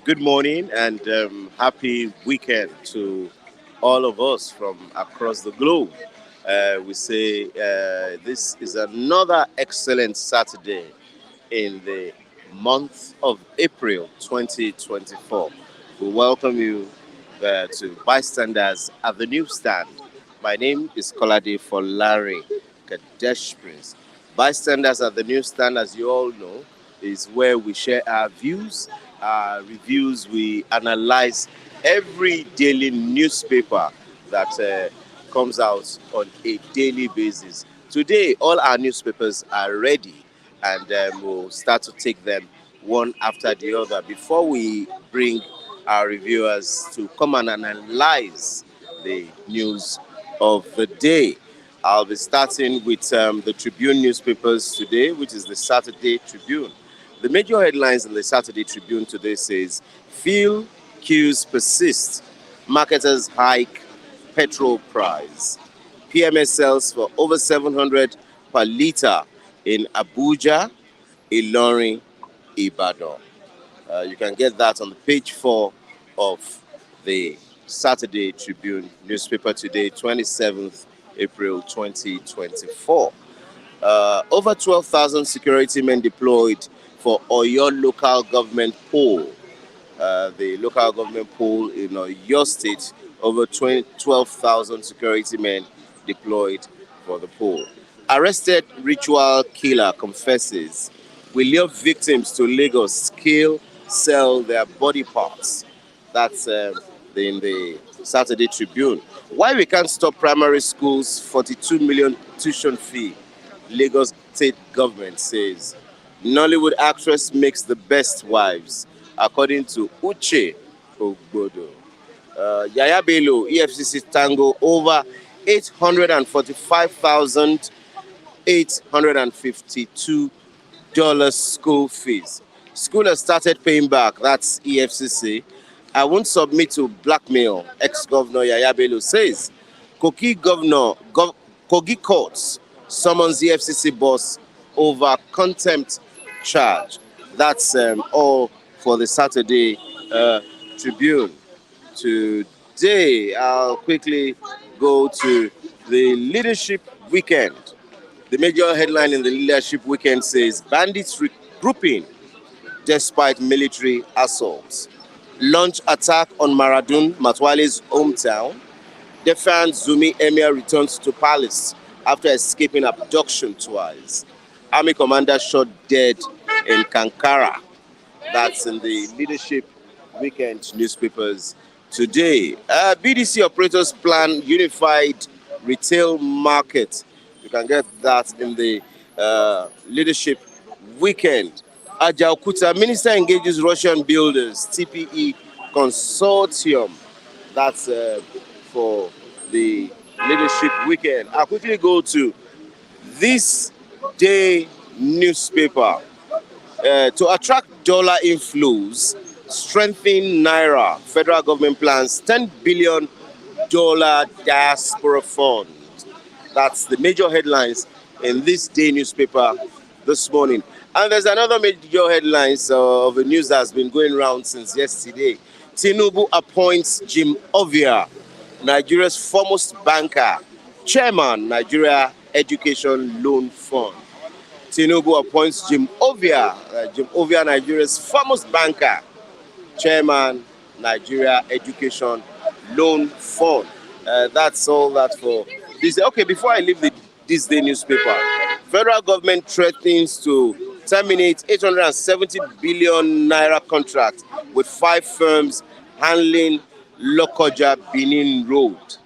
Good morning and happy weekend to all of us from across the globe. We say this is another excellent Saturday in the month of April 2024. We welcome you to Bystanders at the Newsstand. My name is Kolade Folare Kadesh Prince. Bystanders at the Newsstand, as you all know, is where we share our views, our reviews. We analyze every daily newspaper that comes out on a daily basis. Today, all our newspapers are ready, and we'll start to take them one after the other before we bring our reviewers to come and analyze the news of the day. I'll be starting with the Tribune newspapers today, which is the Saturday Tribune. The major headlines in the Saturday Tribune today says, fuel queues persist, marketers hike petrol price. PMS sells for over 700 per litre in Abuja, Ilorin, Ibadan. You can get that on the page 4 of the Saturday Tribune newspaper today, 27th April 2024. Over 12,000 security men deployed for Oyo local government poll. The local government poll in Oyo State, over 12,000 security men deployed for the poll. Arrested ritual killer confesses will lure victims to Lagos, kill, sell their body parts. That's in the Saturday Tribune. Why we can't stop primary schools 42 million tuition fee. Lagos State government says Nollywood actress makes the best wives, according to Uche Ogbodo. Yaya Bello, EFCC tango over 845,852 school fees. School has started paying back. That's EFCC. I won't submit to blackmail, ex-governor Yaya Bello says. Kogi courts summons EFCC boss over contempt charge. That's all for the Saturday Tribune. Today, I'll quickly go to the leadership weekend. The major headline in the leadership weekend says bandits regrouping despite military assaults. Launch attack on Maradun, Matwale's hometown. Defan Zumi Emir returns to palace after escaping abduction twice. Army commander shot dead in Kankara. That's in the leadership weekend newspapers today. BDC operators plan unified retail market. You can get that in the leadership weekend. Ajaokuta, minister engages Russian builders, TPE consortium. That's for the leadership weekend. I'll quickly go to this day newspaper. To attract dollar inflows, strengthen Naira. Federal government plans $10 billion diaspora fund. That's the major headlines in this day newspaper this morning. And there's another major headlines of the news that's been going around since yesterday. Tinubu appoints Jim Ovia, Nigeria's foremost banker, chairman, Nigeria Education Loan Fund. Tinubu appoints Jim Ovia, Nigeria's foremost banker, chairman, Nigeria Education Loan Fund. That's all that for this day. Okay, before I leave this day newspaper, federal government threatens to terminate 870 billion naira contract with 5 firms handling Lokoja Benin Road.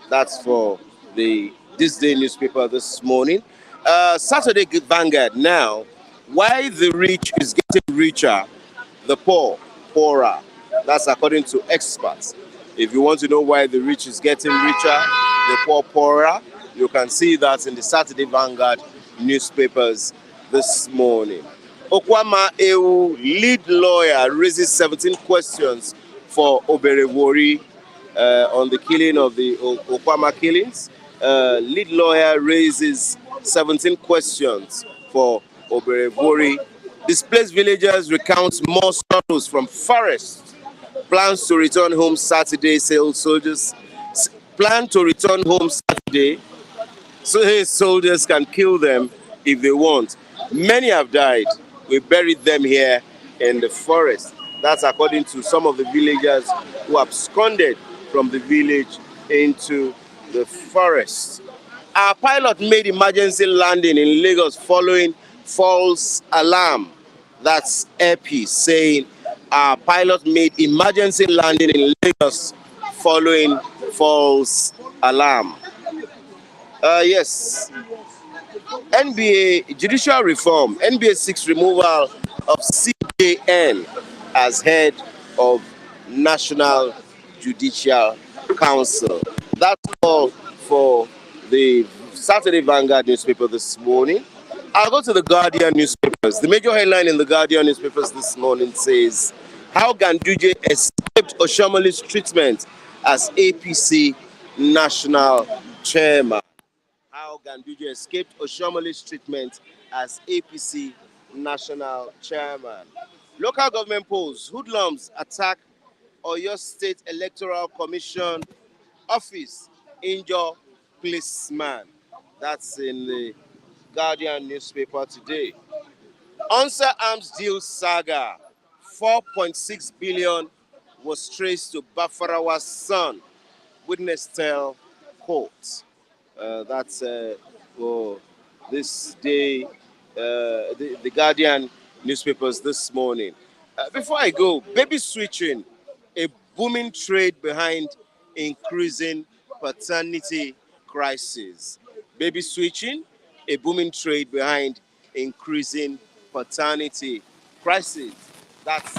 That's for this day newspaper this morning. Saturday Vanguard now. Why the rich is getting richer, the poor poorer. That's according to experts. If you want to know why the rich is getting richer, the poor poorer, you can see that in the Saturday Vanguard newspapers this morning. Okwama EU lead lawyer raises 17 questions for Oberewori on the killing of the Okwama killings. Lead lawyer raises 17 questions for Oberewori. Displaced villagers recount more sorrows from forest. Plans to return home Saturday, soldiers. Plan to return home Saturday, so hey, soldiers can kill them if they want. Many have died. We buried them here in the forest. That's according to some of the villagers who absconded from the village into the forest. Our pilot made emergency landing in Lagos following false alarm. That's Epi saying our pilot made emergency landing in Lagos following false alarm. Yes. NBA judicial reform. NBA seeks removal of CJN as head of National Judicial Council. That's all for the Saturday Vanguard newspaper this morning. I'll go to the Guardian newspapers. The major headline in the Guardian newspapers this morning says, how Ganduje escaped Oshomoli's treatment as APC national chairman. How Ganduje escaped Oshomoli's treatment as APC national chairman. Local government polls, hoodlums attack Oyo State Electoral Commission office, injure policeman. That's in the Guardian newspaper today. Answer Arms deal saga, 4.6 billion was traced to Bafarawa's son. Witness tell court. That's for this day, the Guardian newspapers this morning. Before I go, baby switching, a booming trade behind increasing paternity crisis. Baby switching, a booming trade behind increasing paternity crisis. That's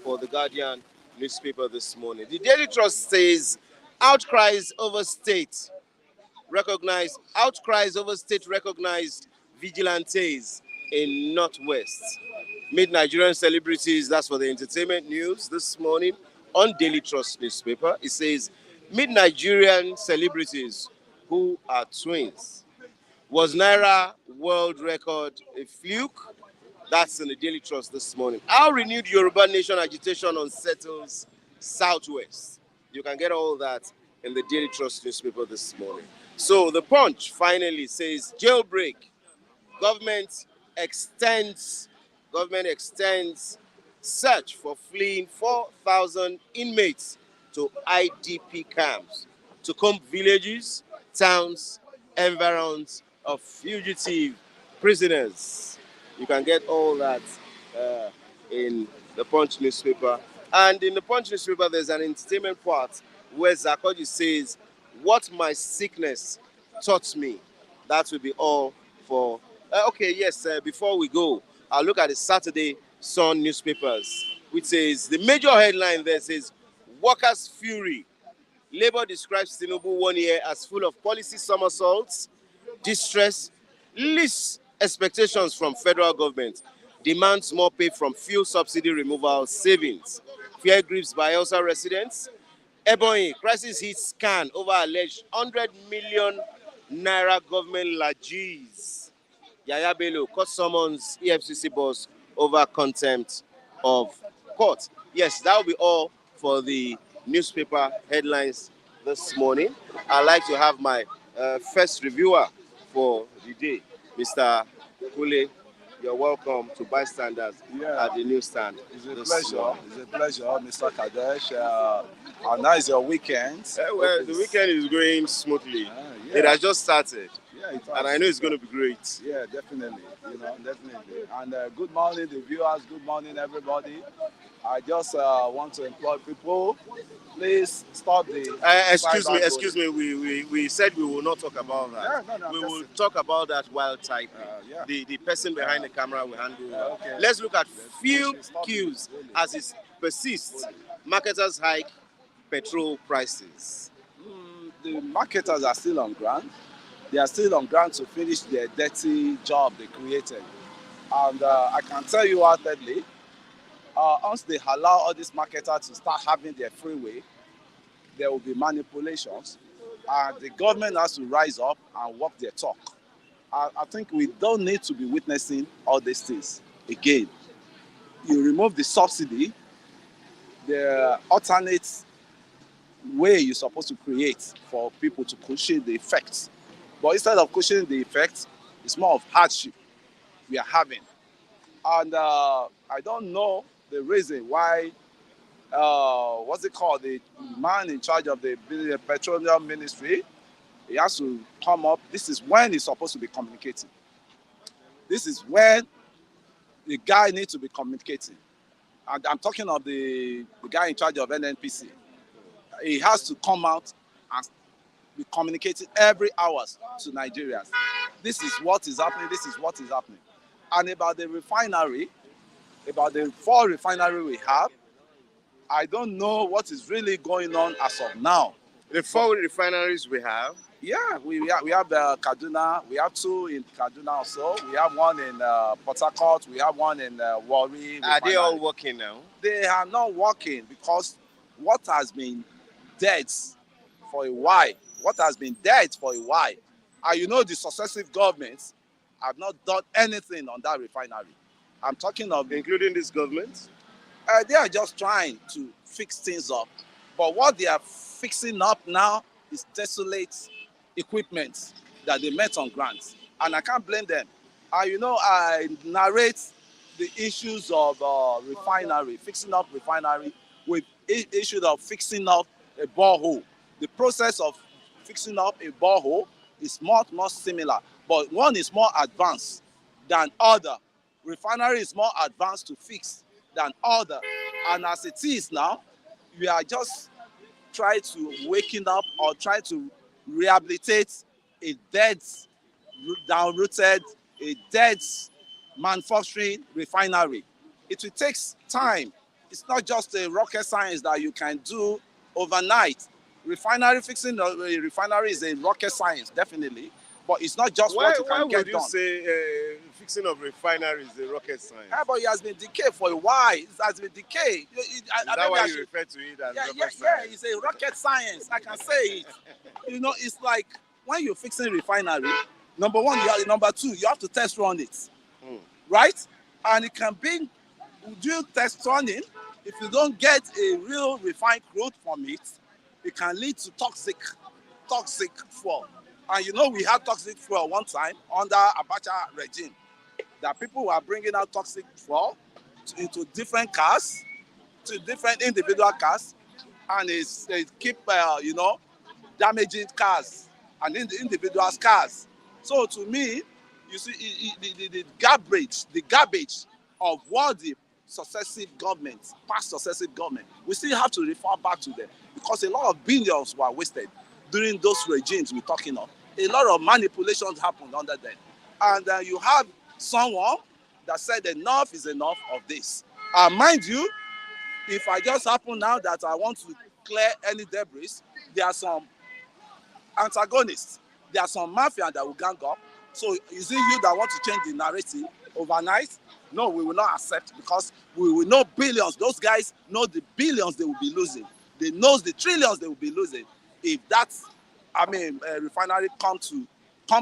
for the Guardian newspaper this morning. The Daily Trust says outcries over state recognized vigilantes in Northwest. Meet Nigerian celebrities, that's for the entertainment news this morning on Daily Trust newspaper. It says, meet Nigerian celebrities who are twins. Was Naira world record a fluke? That's in the Daily Trust this morning. How renewed Yoruba nation agitation unsettles Southwest. You can get all that in the Daily Trust newspaper this morning. So the Punch finally says jailbreak. Government extends search for fleeing 4,000 inmates to IDP camps to comb villages, towns, environs of fugitive prisoners. You can get all that in the Punch newspaper. And in the Punch newspaper, there's an entertainment part where Zakoji says, what my sickness taught me. That will be all for... before we go, I'll look at the Saturday Sun newspapers, which says, the major headline there says, Workers' Fury. Labour describes Tinubu 1 year as full of policy somersaults, distress, least expectations from federal government, demands more pay from fuel subsidy removal savings, fear grips Bayelsa residents, Ebonyi, crisis hits scan over alleged 100 million naira government lages. Yaya Bello court summons EFCC boss over contempt of court. Yes, that will be all for the newspaper headlines this morning. I'd like to have my first reviewer for the day, Mr. Kule. You're welcome to Bystanders at the newsstand. It's a pleasure. It's a pleasure, Mr. Kadesh. How nice your weekend? Well, the weekend is going smoothly. It has just started. Yeah, it has. And I know it's going to be great. Yeah, definitely. Definitely. And good morning, the viewers. Good morning, everybody. I just want to implore people, please stop the... Excuse me. We said we will not talk about that. Yeah, no, we will talk about that while typing. The person behind the camera will handle okay. Let's look at fuel cues as it persists. Marketers hike petrol prices. The marketers are still on ground. They are still on ground to finish their dirty job they created. And I can tell you outwardly, once they allow all these marketers to start having their freeway, there will be manipulations. And the government has to rise up and walk their talk. I think we don't need to be witnessing all these things again. You remove the subsidy, the alternate way you're supposed to create for people to cushion the effects. But instead of cushioning the effects, it's more of hardship we are having. And I don't know the reason why, the man in charge of the petroleum ministry, he has to come up. This is when he's supposed to be communicating. This is when the guy needs to be communicating. And I'm talking of the guy in charge of NNPC. He has to come out and be communicating every hour to Nigerians. This is what is happening. This is what is happening. And about the refinery, about the 4 refineries we have, I don't know what is really going on as of now. The 4 refineries we have? Yeah, we have Kaduna. We have 2 in Kaduna also. We have 1 in Port Harcourt. We have 1 in Warri. Are they all working now? They are not working because what has been dead for a while, and the successive governments have not done anything on that refinery. I'm talking of... Including this government? They are just trying to fix things up. But what they are fixing up now is desolate equipment that they met on grants. And I can't blame them. I narrate the issues of refinery, fixing up refinery with issues of fixing up a borehole. The process of fixing up a borehole is much more similar, but one is more advanced than other. Refinery is more advanced to fix than other. And as it is now, we are just trying to waken up or try to rehabilitate a dead downrooted a dead manufacturing refinery. It will take time. It's not just a rocket science that you can do overnight. Refinery fixing a refinery is a rocket science, definitely, but it's not just what you Why can would get you done. say fixing of refineries is a rocket science? But it has been decay for a while. It has been decay. Is that why you refer to it as rocket science? It's a rocket science. I can say it. It's like when you're fixing refinery, number one, number two, you have to test run it, right? And it can be due test running. If you don't get a real refined crude from it, it can lead to toxic fuel. And we had toxic fuel one time under Abacha regime. That people were bringing out toxic fuel into different cars, to different individual cars, and they keep damaging cars and individuals' cars. So to me, you see the garbage of what the past successive government, we still have to refer back to them because a lot of billions were wasted during those regimes we're talking of. A lot of manipulations happened under them. And you have someone that said enough is enough of this. Mind you, if I just happen now that I want to clear any debris, there are some antagonists, there are some mafia that will gang up. So is it you that want to change the narrative overnight? No, we will not accept because we will know billions. Those guys know the billions they will be losing. They know the trillions they will be losing if refinery come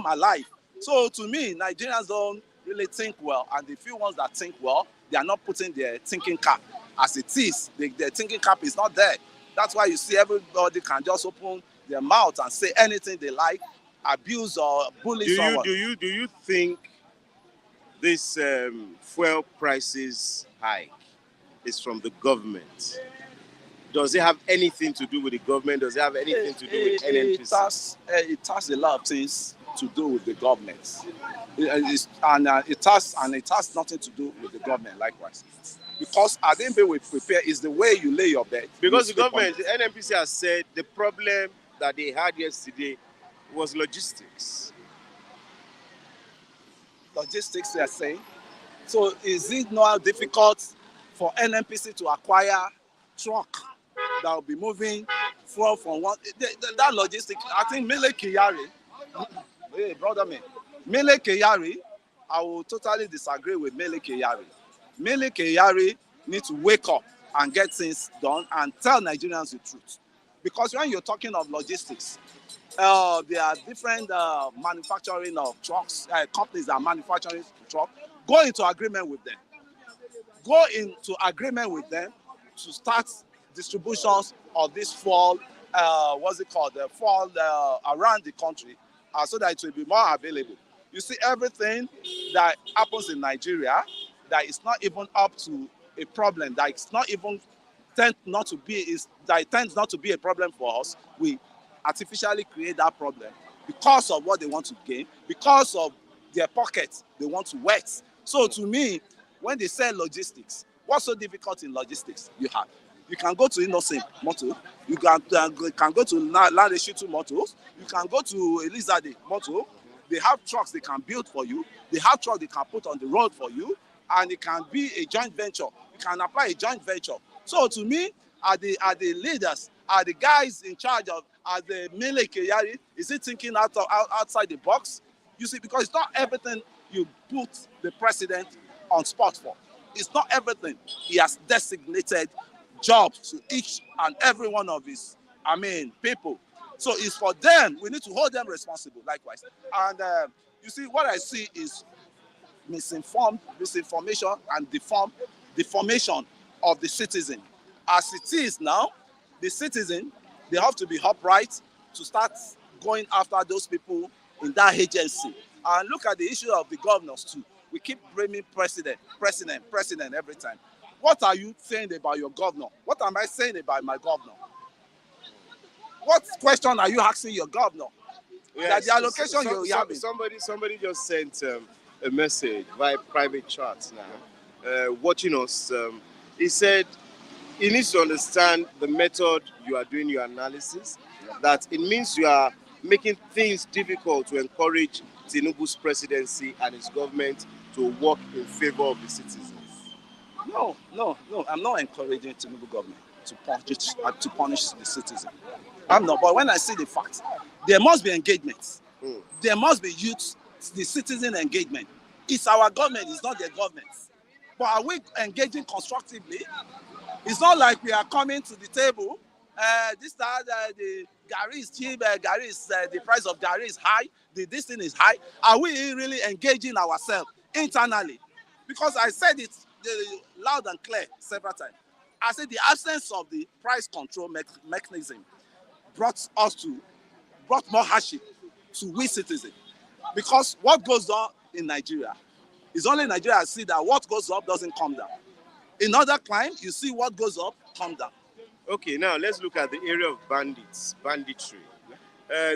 alive. So to me, Nigerians don't really think well, and the few ones that think well, they are not putting their thinking cap as it is. Their thinking cap is not there. That's why you see everybody can just open their mouth and say anything they like, abuse or bully someone. Do you think this fuel prices hike is from the government? Does it have anything to do with the government? Does it have anything to do with NNPC? It has a lot of things to do with the government. It has nothing to do with the government likewise. Because I think we prepare is the way you lay your bed. Because the government, the NNPC has said the problem that they had yesterday was logistics. Logistics, they are saying. So is it not difficult for NNPC to acquire truck that will be moving from one? That logistics, I think Mele Kyari, hey brother man, Mele Kyari, I will totally disagree with Mele Kyari. Mele Kyari need to wake up and get things done and tell Nigerians the truth. Because when you're talking of logistics, there are different manufacturing of trucks, companies that are manufacturing trucks. Go into agreement with them. Go into agreement with them to start distributions of this fuel, fuel around the country so that it will be more available. You see, everything that happens in Nigeria that is not even up to a problem, that it's not even tends not to be a problem for us, we artificially create that problem because of what they want to gain, because of their pockets they want to wet. So to me, when they say logistics, what's so difficult in logistics? You can go to Innocent Motor, you can go to Land Shitu Motors, you can go to Elizade Motor. They have trucks they can build for you, they have trucks they can put on the road for you, and it can be a joint venture. You can apply a joint venture. So to me, are the leaders, are the guys in charge of, are the Mele Kyari, is he thinking outside the box? You see, because it's not everything you put the president on spot for. It's not everything. He has designated jobs to each and every one of his, people. So it's for them. We need to hold them responsible likewise. And you see, what I see is misinformation and deformation of the citizen. As it is now, the citizen, they have to be upright to start going after those people in that agency. And look at the issue of the governors too. We keep blaming president every time. What are you saying about your governor? What am I saying about my governor? What question are you asking your governor? Yes, that the allocation you're having. Somebody just sent a message via private chat now, watching us. He said he needs to understand the method you are doing your analysis, that it means you are making things difficult to encourage Tinubu's presidency and his government to work in favor of the citizens? No, no, no. I'm not encouraging Tinubu government to punish the citizen. I'm not. But when I see the facts, there must be engagement. There must be youth, the citizen engagement. It's our government, it's not their government. But are we engaging constructively? It's not like we are coming to the table. This time the Gary is cheap. Gary is the price of Gary is high. This thing is high. Are we really engaging ourselves internally? Because I said it loud and clear several times. I said the absence of the price control mechanism brought more hardship to we citizens. Because what goes on in Nigeria is only Nigeria see that what goes up doesn't come down. In other climes, you see what goes up, come down. Okay, now let's look at the area of banditry.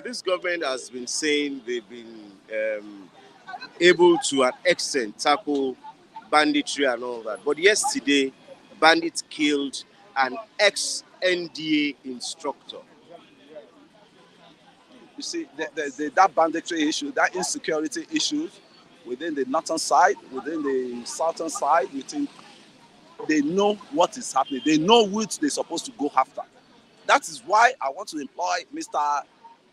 This government has been saying they've been able to an extent tackle banditry and all that. But yesterday, bandits killed an ex-NDA instructor. You see, that banditry issue, that insecurity issues within the northern side, within the southern side, they know what is happening. They know which they're supposed to go after. That is why I want to employ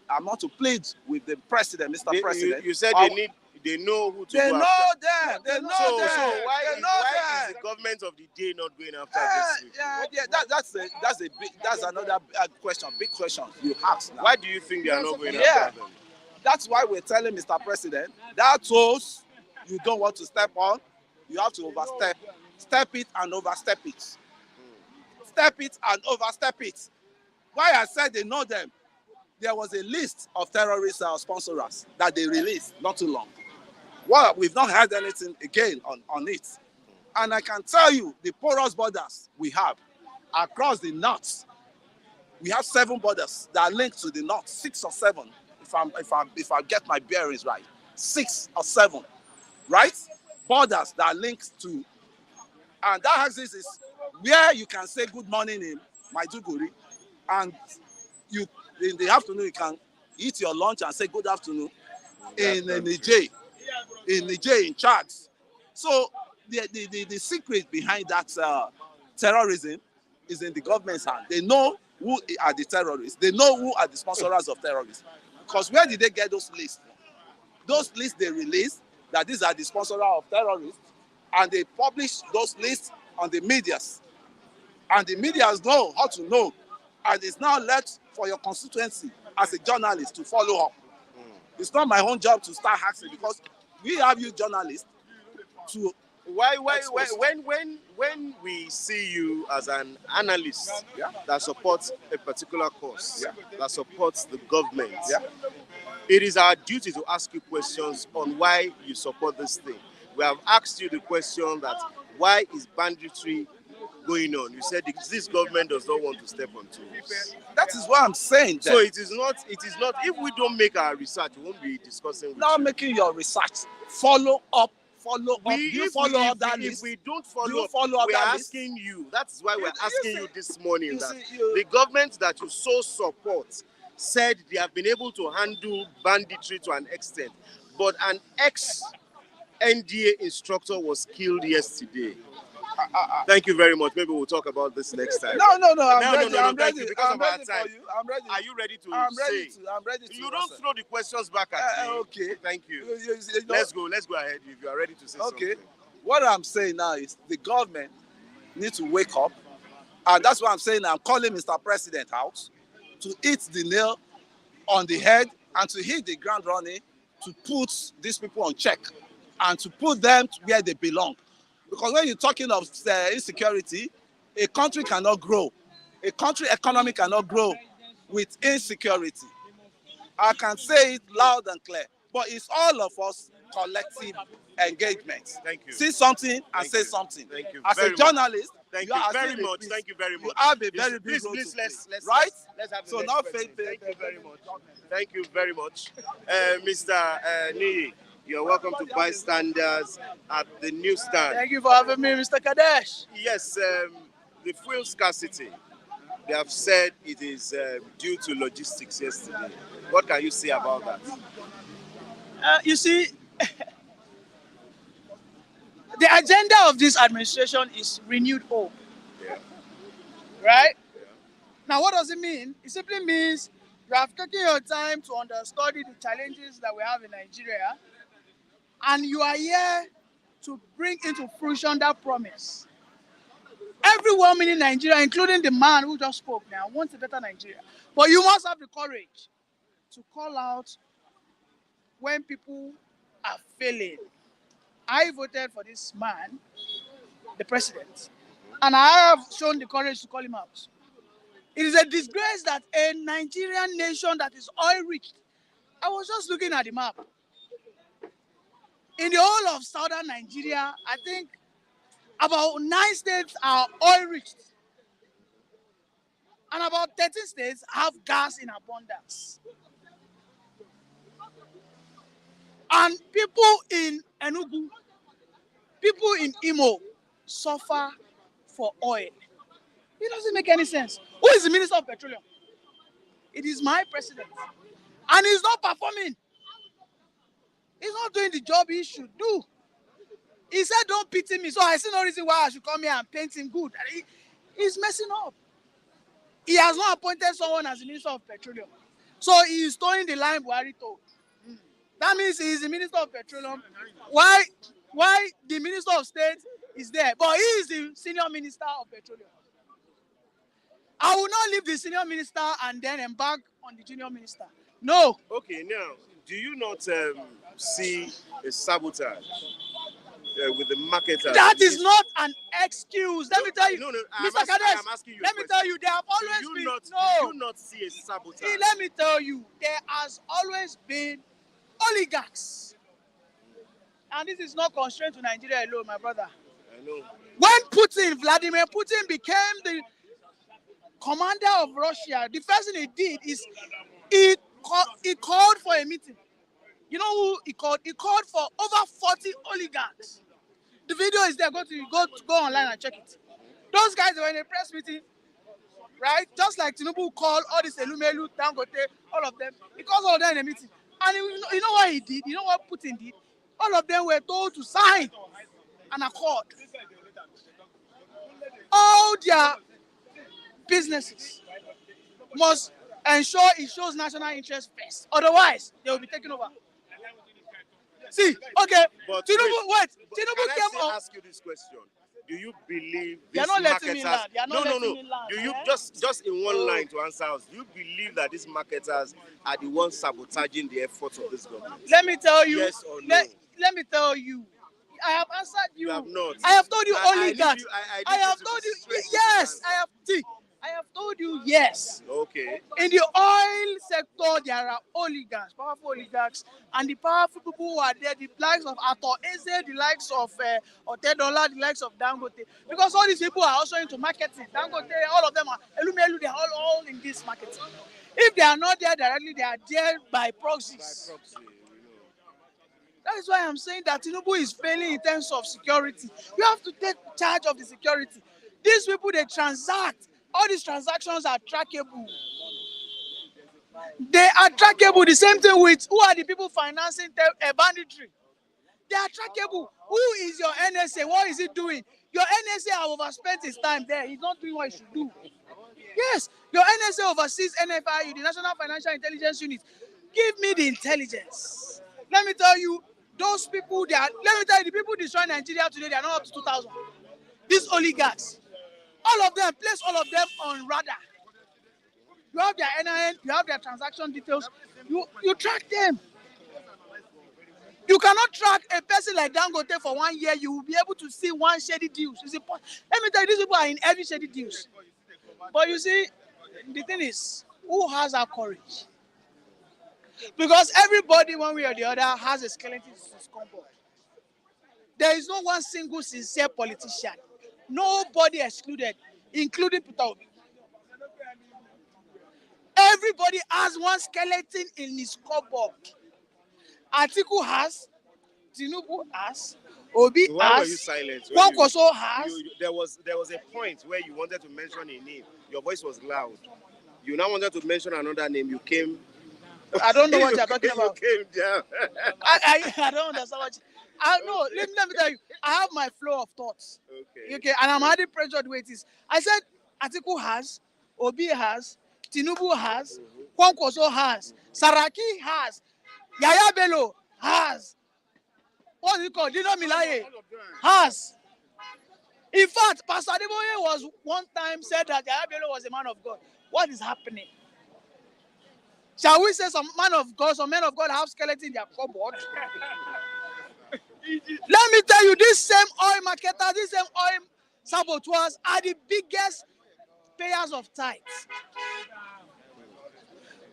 I want to plead with the president, Mr. President. You said they know who to go after. They know them. They know them. So why is the government of the day not going after this? That's another question, big question you ask now. Why do you think they are not going after them? That's why we're telling Mr. President that toes you don't want to step on, you have to overstep. Step it and overstep it. Step it and overstep it. Why I said they know them, there was a list of terrorist sponsors that they released not too long. Well, we've not heard anything again on it. And I can tell you, the porous borders we have across the north, we have 7 borders that are linked to the north, 6 or 7, if I get my bearings right, 6 or 7, right? Borders that are linked to, and that axis is where you can say good morning in Maiduguri, and you in the afternoon you can eat your lunch and say good afternoon in Niger, in Chad. So the secret behind that terrorism is in the government's hand. They know who are the terrorists. They know who are the sponsors of terrorists. Because where did they get those lists? Those lists they released that these are the sponsors of terrorists, and they publish those lists on the medias. And the medias know how to know. And it's now left for your constituency as a journalist to follow up. It's not my own job to start asking, because we have you journalists to when we see you as an analyst that supports a particular cause, that supports the government, it is our duty to ask you questions on why you support this thing. We have asked you the question that why is banditry going on? You said this government does not want to step on toes. That is what I'm saying. So it is not. If we don't make our research, we won't be discussing with now you. Making your research. Follow up. If we don't follow up, we are asking you. That's why we're asking you this morning that the government that you so support said they have been able to handle banditry to an extent, but an ex-NDA instructor was killed yesterday. Thank you very much. Maybe we'll talk about this next time. No. I'm ready. Because I'm of our ready time. for you. I'm ready. Are you ready to I'm say? ready to. You don't throw the questions back at me. Okay. Thank you. You know, Let's go ahead if you are ready to say something. Okay. What I'm saying now is the government needs to wake up. And that's what I'm saying. I'm calling Mr. President out to hit the nail on the head and to hit the ground running, to put these people on check and to put them where they belong. Because when you're talking of insecurity, a country cannot grow. A country economy cannot grow with insecurity. I can say it loud and clear, but it's all of us collective engagement. Thank you. See something and say something. Thank you. As a journalist, Thank you very much. Thank you very much. You have a very big role Please, to play, let's right? Let's have the so next now, question. Thank you very much. Thank you very much, Mr. Niyi. You're welcome to bystanders at the newsstand. Thank you for having me, Mr. Kadesh. Yes, the fuel scarcity. They have said it is due to logistics yesterday. What can you say about that? You see, the agenda of this administration is renewed hope, Yeah. right? Yeah. Now, what does it mean? It simply means you have taken your time to understudy the challenges that we have in Nigeria, and you are here to bring into fruition that promise. Every woman in Nigeria, including the man who just spoke now, wants a better Nigeria. But you must have the courage to call out when people are failing. I voted for this man, the president, and I have shown the courage to call him out. It is a disgrace that a Nigerian nation that is oil rich. I was just looking at the map. In the whole of southern Nigeria, I think about 9 states are oil rich, and about 13 states have gas in abundance. And people in Enugu, people in Imo suffer for oil. It doesn't make any sense. Who is the Minister of Petroleum? It is my president. And he's not performing. He's not doing the job he should do. He said, don't pity me. So I see no reason why I should come here and paint him good. He's messing up. He has not appointed someone as the Minister of Petroleum. So he is towing the line Buhari told. That means he is the Minister of Petroleum. Why the Minister of State is there? But he is the Senior Minister of Petroleum. I will not leave the Senior Minister and then embark on the Junior Minister. No. Okay, now, do you not see a sabotage with the marketers? That is not an excuse. Let me tell you. No, Mr. Kadesh, I am asking you. let me tell you, there have always do been. you not see a sabotage? See, let me tell you, there has always been oligarchs. And this is not constrained to Nigeria alone, my brother. I know. When Vladimir Putin became the commander of Russia, the first thing he did is he called for a meeting. You know who he called? He called for over 40 oligarchs. The video is there. Go online and check it. Those guys were in a press meeting, right? Just like Tinubu called all this Elumelu, Dangote, all of them. He called all of them in a meeting. And you know what he did? You know what Putin did? All of them were told to sign an accord. All their businesses must ensure it shows national interest first. Otherwise, they will be taken over. See, okay, But Tinubu can I came still up. ask you this question? Do you believe They these are not letting marketers? me land. They are not letting me land. Do you Eh? just in one line to answer us? Do you believe that these marketers are the ones sabotaging the efforts of this government? Let me tell you. Yes or no? Let me tell you. I have answered you. You have not. I have told you I oligarchs. I have told you yes. I have told you yes. Okay. In the oil sector, there are oligarchs, powerful oligarchs, and the powerful people who are there, the likes of Ato Eze, the likes of Otedola, the likes of Dangote. Because all these people are also into marketing. Dangote, all of them are Elumelu, they are all in this marketing. If they are not there directly, they are there by proxies. That is why I'm saying that Tinubu is failing in terms of security. You have to take charge of the security. These people, they transact. All these transactions are trackable. They are trackable. The same thing with who are the people financing banditry. They are trackable. Who is your NSA? What is he doing? Your NSA have overspent his time there. He's not doing what he should do. Yes, your NSA oversees NFIU, the National Financial Intelligence Unit. Give me the intelligence. Let me tell you, those people, let me tell you, the people destroying Nigeria today, they are not up to 2,000. These oligarchs. All of them, place all of them on radar. You have their NIN, you have their transaction details, you track them. You cannot track a person like Dangote for 1 year, you will be able to see one shady deals. Let me tell you, these people are in every shady deals. But you see, the thing is, who has our courage? Because everybody, one way or the other, has a skeleton in his cupboard. There is no one single sincere politician. Nobody excluded, including Peter Obi. Everybody has one skeleton in his cupboard. Atiku has, Tinubu has, Obi Why has, were you silent? Kwankwaso has. There was a point where you wanted to mention a name. Your voice was loud. You now wanted to mention another name. You came I don't know what you you're talking about. came down. I don't understand what. I no. Let me tell you. I have my flow of thoughts. Okay. Okay, and I'm already pressured with this. I said Atiku has, Obi has, Tinubu has, Kwankwaso has, Saraki has, Yaya Bello has. What is it called? Dino Milaye has. In fact, Pastor Adeboye was one time said that Yaya Bello was a man of God. What is happening? Shall we say some man of God, some men of God have skeleton in their cupboard? Let me tell you, this same oil marketers, this same oil saboteurs are the biggest payers of tithes.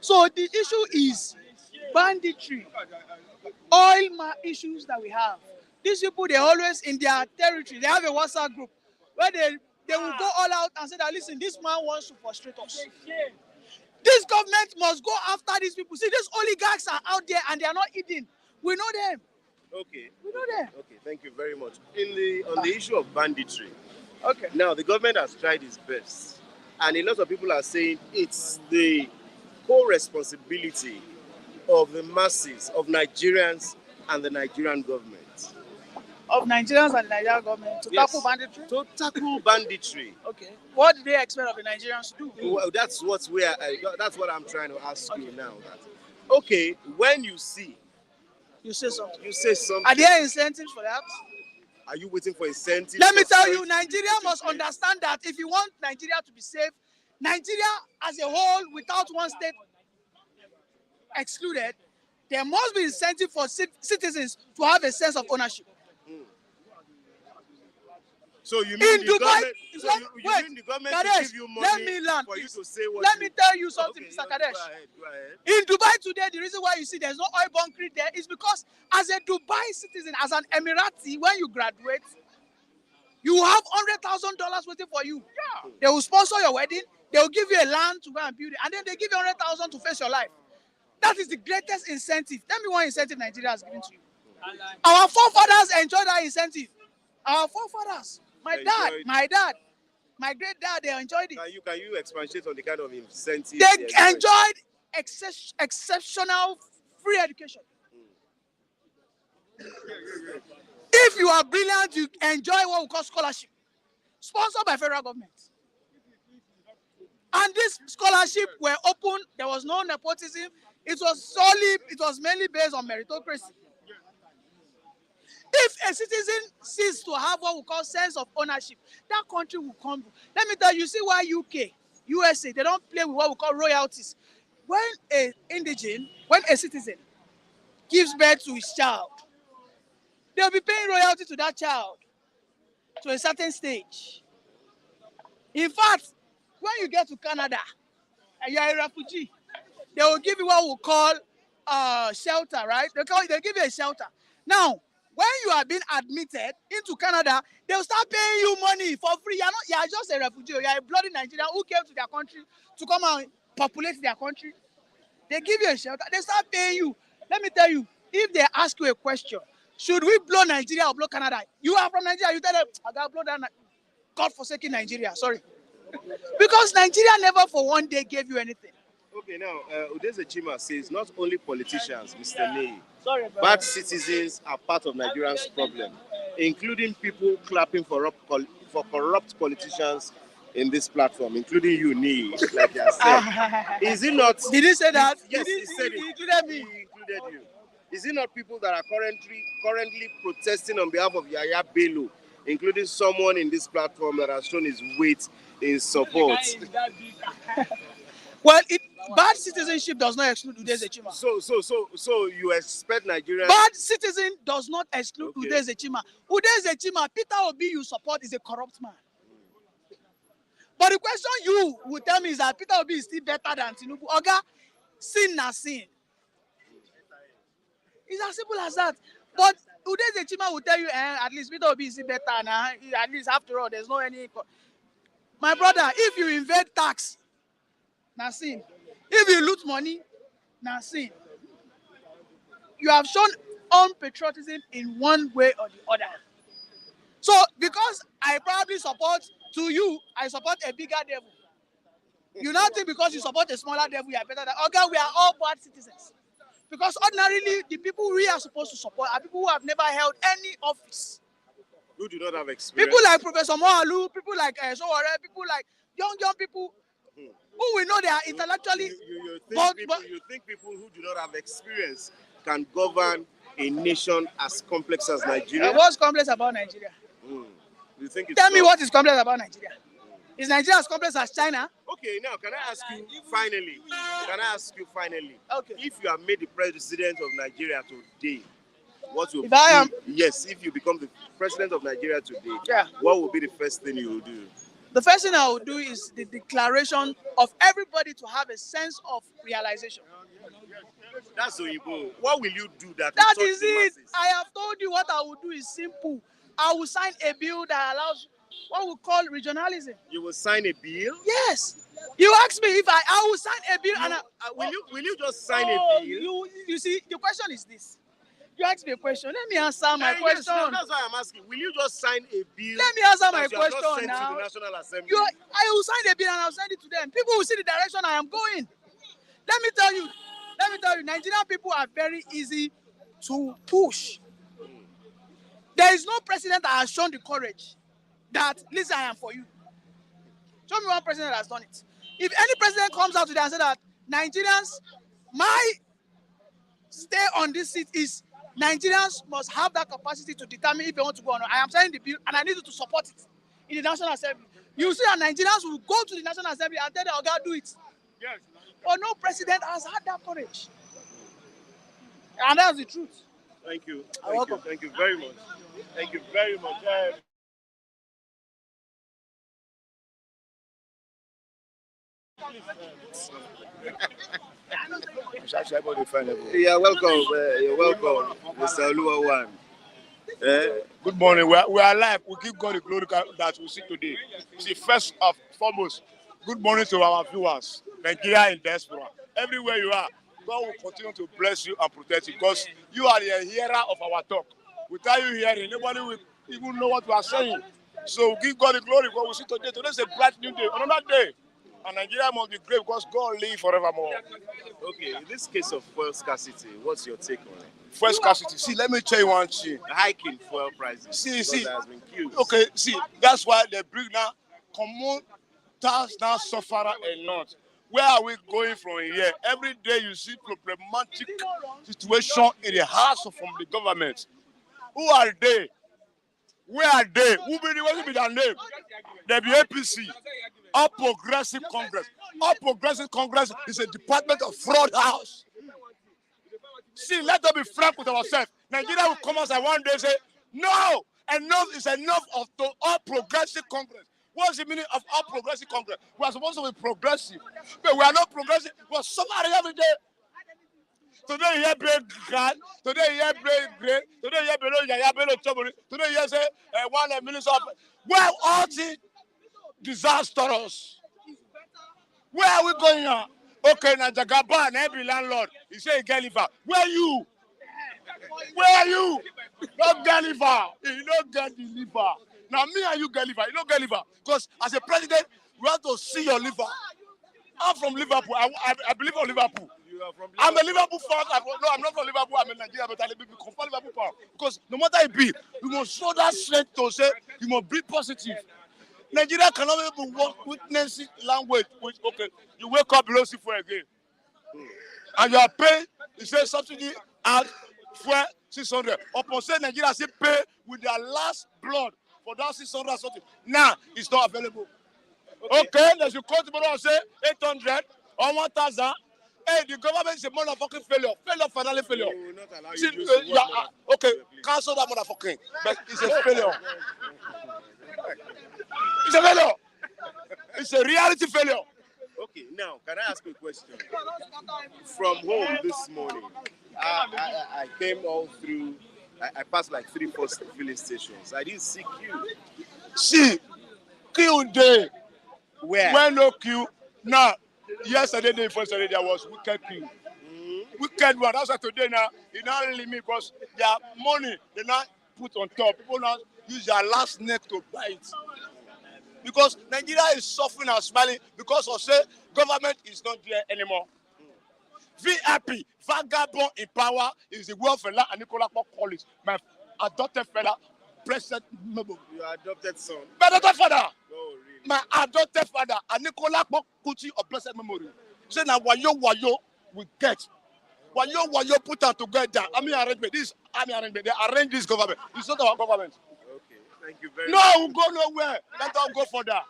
So the issue is banditry, issues that we have. These people, they always in their territory. They have a WhatsApp group where they will go all out and say that, listen, this man wants to frustrate us. This government must go after these people. See, these oligarchs are out there and they are not eating. We know them. Okay. We know them. Okay. Thank you very much. On the issue of banditry, Okay. now the government has tried its best, and a lot of people are saying it's the co-responsibility of the masses of Nigerians and the Nigerian government. Of Nigerians and the Nigerian government to tackle banditry? To tackle banditry. Okay. What do they expect of the Nigerians to do? Well, that's what I'm trying to ask you now. Okay, when you see, You say something. you say something. Are there incentives for that? Are you waiting for incentives? Let me for tell you, security Nigeria to be must put in place? understand that if you want Nigeria to be safe, Nigeria as a whole, without one state excluded, there must be incentive for citizens to have a sense of ownership. So you mean In the Dubai, government? it's So like, you wait, mean the government Kadesh, to give you money let me land, for you please. to say what? Let me tell you something, Okay, Mr. Kadesh. Go ahead. In Dubai today, the reason why you see there's no oil bunkering there is because as a Dubai citizen, as an Emirati, when you graduate, you have $100,000 waiting for you. Yeah. They will sponsor your wedding. They will give you a land to go and build it, and then they give you 100,000 to face your life. That is the greatest incentive. Tell me what incentive Nigeria has given to you. Our forefathers enjoyed that incentive. Our forefathers, my dad, my great dad, they enjoyed it. Can you expatiate on the kind of incentives They enjoyed exceptional free education. If you are brilliant, you enjoy what we call scholarship, sponsored by federal government. And this scholarship were open. There was no nepotism. It was mainly based on meritocracy. If a citizen ceases to have what we call sense of ownership, that country will crumble. Let me tell you, see why UK, USA, they don't play with what we call royalties. When a citizen gives birth to his child, they'll be paying royalty to that child to a certain stage. In fact, when you get to Canada and you're a refugee, they will give you what we call shelter, right? They give you a shelter. Now, when you are being admitted into Canada, they'll start paying you money for free. You are just a refugee. You are a bloody Nigerian who came to their country to come and populate their country. They give you a shelter. They start paying you. Let me tell you, if they ask you a question, should we blow Nigeria or blow Canada? You are from Nigeria. You tell them, I gotta blow that God-forsaken Nigeria. Sorry. Because Nigeria never for one day gave you anything. Okay, now, Udeze Chima says not only politicians, Mr. Ney, Sorry, bad citizens are part of Nigeria's problem, including people clapping for corrupt politicians in this platform, including you, Ney, like you said. Is it not? Did he say that? Yes, he said it. He included me. He included you. Is it not people that are currently protesting on behalf of Yaya Bello, including someone in this platform that has shown his weight in support? Well, bad citizenship does not exclude Udeze Chima. So you expect Nigerians? Bad citizen does not exclude Udeze Chima. Udeze Chima, Peter Obi you support is a corrupt man. But the question you will tell me is that Peter Obi is still better than Tinubu. Oga, sin na sin. It's as simple as that. But Udeze Chima will tell you, at least Peter Obi is still better now. At least after all, there's no any. My brother, if you invade tax, na sin. If you loot money, na sin. You have shown unpatriotism in one way or the other. So, because I probably support, to you, I support a bigger devil. You now think because you support a smaller devil, you are better than. Okay, we are all bad citizens. Because ordinarily, the people we are supposed to support are people who have never held any office. Who do not have experience. People like Professor Mohalu, people like Sowore, people like young people who we know they are intellectually. You think people who do not have experience can govern a nation as complex as Nigeria? What's complex about Nigeria? You think Tell me what is complex about Nigeria. Is Nigeria as complex as China? Okay, now can I ask you finally? Okay. If you are made the president of Nigeria today, what will If I am, yes, if you become the president of Nigeria today, yeah, what will be the first thing you will do? the first thing I will do is the declaration of everybody to have a sense of realization. That's Oyibo. What will you do that? That will touch is the it. masses? I have told you what I will do is simple. I will sign a bill that allows what we call regionalism. You will sign a bill? Yes. You ask me if I will sign a bill and will you just sign a bill? You see, the question is this. You asked me a question. Let me answer my question. Yes, that's why I'm asking. Will you just sign a bill? Let me answer my that you have just question sent now. to the National Assembly? I will sign a bill and I'll send it to them. People will see the direction I am going. Let me tell you, Nigerian people are very easy to push. There is no president that has shown the courage that, listen, I am for you. Show me one president that has done it. If any president comes out today and says that Nigerians, my stay on this seat is Nigerians must have that capacity to determine if they want to go or not. I am signing the bill and I need you to support it in the National Assembly. You see that Nigerians will go to the National Assembly and tell them, oh God, do it. Yes. But no president has had that courage. And that's the truth. Thank you. Welcome. Thank you very much. Thank you very much. You're welcome, Mr. Oluwawan. Good morning. We are alive. We give God the glory that we see today. See, first and foremost, good morning to our viewers, Nigeria in diaspora. Everywhere you are, God will continue to bless you and protect you because you are the hearer of our talk. Without you hearing, nobody will even know what we are saying. So give God the glory for what we see today. Today is a bright new day, another day. And Nigeria must be great because God lives forevermore. Okay, in this case of fuel scarcity, what's your take on it? Fuel scarcity. See, let me tell you one thing. Hiking fuel prices. See. Has been killed. Okay, see, that's why they bring now common tax now suffer a lot. Where are we going from here? Every day you see problematic situation in the house from the government. Who are they? Where are they? What will be their name? They be APC. All Progressive Congress. All Progressive Congress is a department of fraud house. See, let us be frank with ourselves. Nigeria will come out and one day say, no, enough is enough of the All Progressive Congress. What's the meaning of All Progressive Congress? We are supposed to be progressive, but we are not progressive. We are suffering every day. Today you hear break grand, today you hear break great, today you hear below Yaya below Chobori, today you hear say one minister of where all the disastrous. Where are we going now? Okay, now Jagaba and every landlord, he say he get liver. Where you? Where are you? Don't get liver. You don't get the liver. Now me and you get liver. You don't get liver. Because as a president, we have to see your liver. I'm from Liverpool. I believe in Liverpool. I'm a Liverpool fan. No, I'm not from Liverpool. I'm in Nigeria, but I confirm Liverpool fan. Because no matter it be, you must show that strength to say you must be positive. Nigeria cannot even witness language. Which, okay, you wake up below C4 again. And you are paying, you say subsidy at fuel 600. Upon say Nigeria say pay with their last blood for that 600 something. Now it's not available. Okay, they should come tomorrow and say 800 or 1,000. Hey, the government is a motherfucking failure. Finally failure. See, okay, cancel that motherfucking. But it's a failure. It's a failure. It's a reality failure. Okay, now, can I ask you a question? From home this morning, I came all through, I passed like 3-4 filling stations. I didn't see queue. See, queue day. Where? When no queue. Now, yesterday, day before yesterday, there was wicked queue. Wicked one. That's why today now, it not really me because their money, they not put on top. People now use their last neck to buy it. Because Nigeria is suffering and smiling because of say Government is not there anymore. VIP, vagabond in power, is the world fella and Nicola call it. My adopted fella, President Noble. Your adopted son. My adopted father. Oh, really? My adopted father, and Nicola Kuti of blessed memory. Say now wayo we get. Wayo put them together. Army arrangement. This army arrangement. They arrange this government. It's not our government. Okay. Thank you very No, much. we'll go nowhere. Let us go further.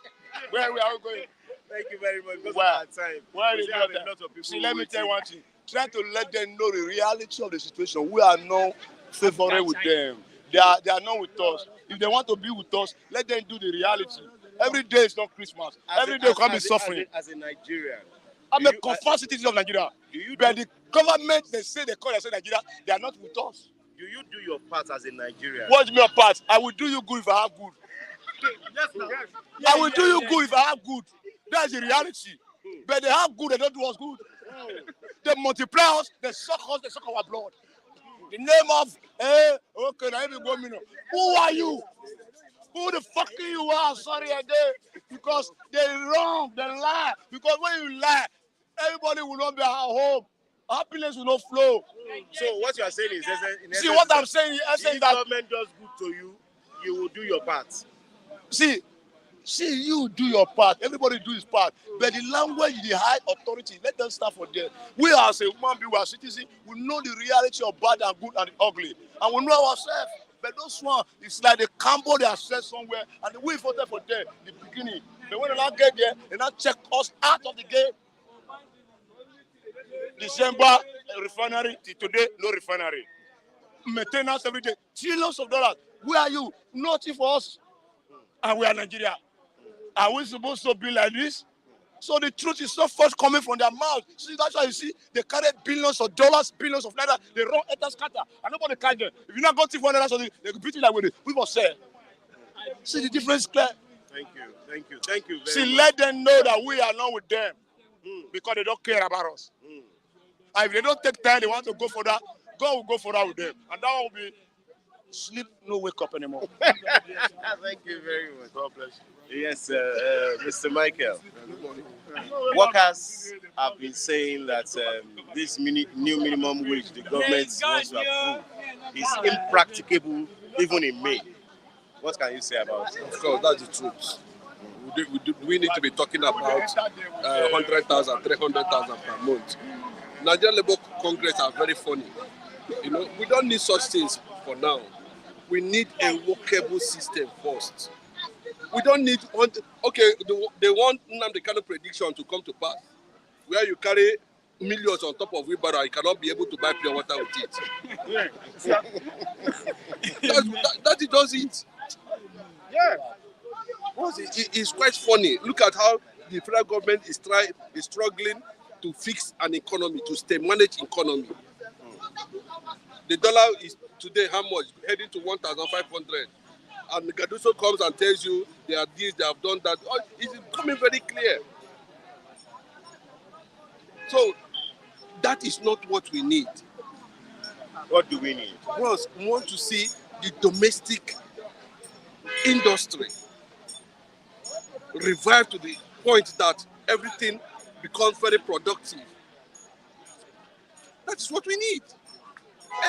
Where we are going? Thank you very much. Because Well, of our time. Well, We still have a lot of people see, let me waiting. tell you one thing. Try to let them know the reality of the situation. We are not favoring with them. They are not with us. If they want to be with us, let them do the reality. Every day is not Christmas. Every day can be suffering. As a Nigerian. I'm do a you- confirmed citizen of Nigeria. Do you But do, the government, they say they call themselves Nigeria, they are not with us. do you do your part as a Nigerian? What's my part? I will do you good if I have good. I will do you good if I have good. That's the reality. But they have good, they don't do us good. They multiply us, they suck our blood. The name of, okay, now let me go, who are you? Who the fuck you are? Sorry, again. Because they wrong, they lie. Because when you lie, everybody will not be at home. Happiness will not flow. So what you are saying is, See what I'm saying? if That government does good to you, you will do your part. see, you do your part. Everybody do his part. But the language, the high authority, let them start for them. We as a human being, we are citizens, we know the reality of bad and good and the ugly. And we know ourselves. But those one, it's like they cambo themselves somewhere and we voted for them in the beginning. But when they not get there, they not check us out of the game. December refinery, till today, no refinery. Maintenance every day, trillions of dollars. Where are you? Nothing for us. And we are Nigeria. Are we supposed to be like this? So the truth is not first coming from their mouth. See, that's why you see they carry billions of dollars, billions of naira, they run enter scatter, and nobody catch them. If you not got thief 100 something, they beat you like with it. We must say. See the difference clear. Thank you very See, much. let them know that we are not with them because they don't care about us. And if they don't take time, they want to go for that, God will go for that with them. And that will be sleep, no wake up anymore. Thank you very much. God bless you. Yes, Mr. Michael. Workers have been saying that this new minimum wage the government wants to approve is impracticable even in May. What can you say about it? Of course, that's the truth. We need to be talking about 100,000, 300,000 per month. Nigerian Labour Congress are very funny. You know, we don't need such things for now. We need a workable system first. We don't need they want the kind of prediction to come to pass, where you carry millions on top of wheelbarrow and you cannot be able to buy pure water with it. That is just it. Yeah. It's quite funny. Look at how the federal government is struggling to fix an economy, to stay manage economy. The dollar is today how much? Heading to 1,500. And Gaduso comes and tells you they are this, they have done that. It's becoming very clear. So that is not what we need. What do we need? We want to see the domestic industry revive to the point that everything becomes very productive. That is what we need.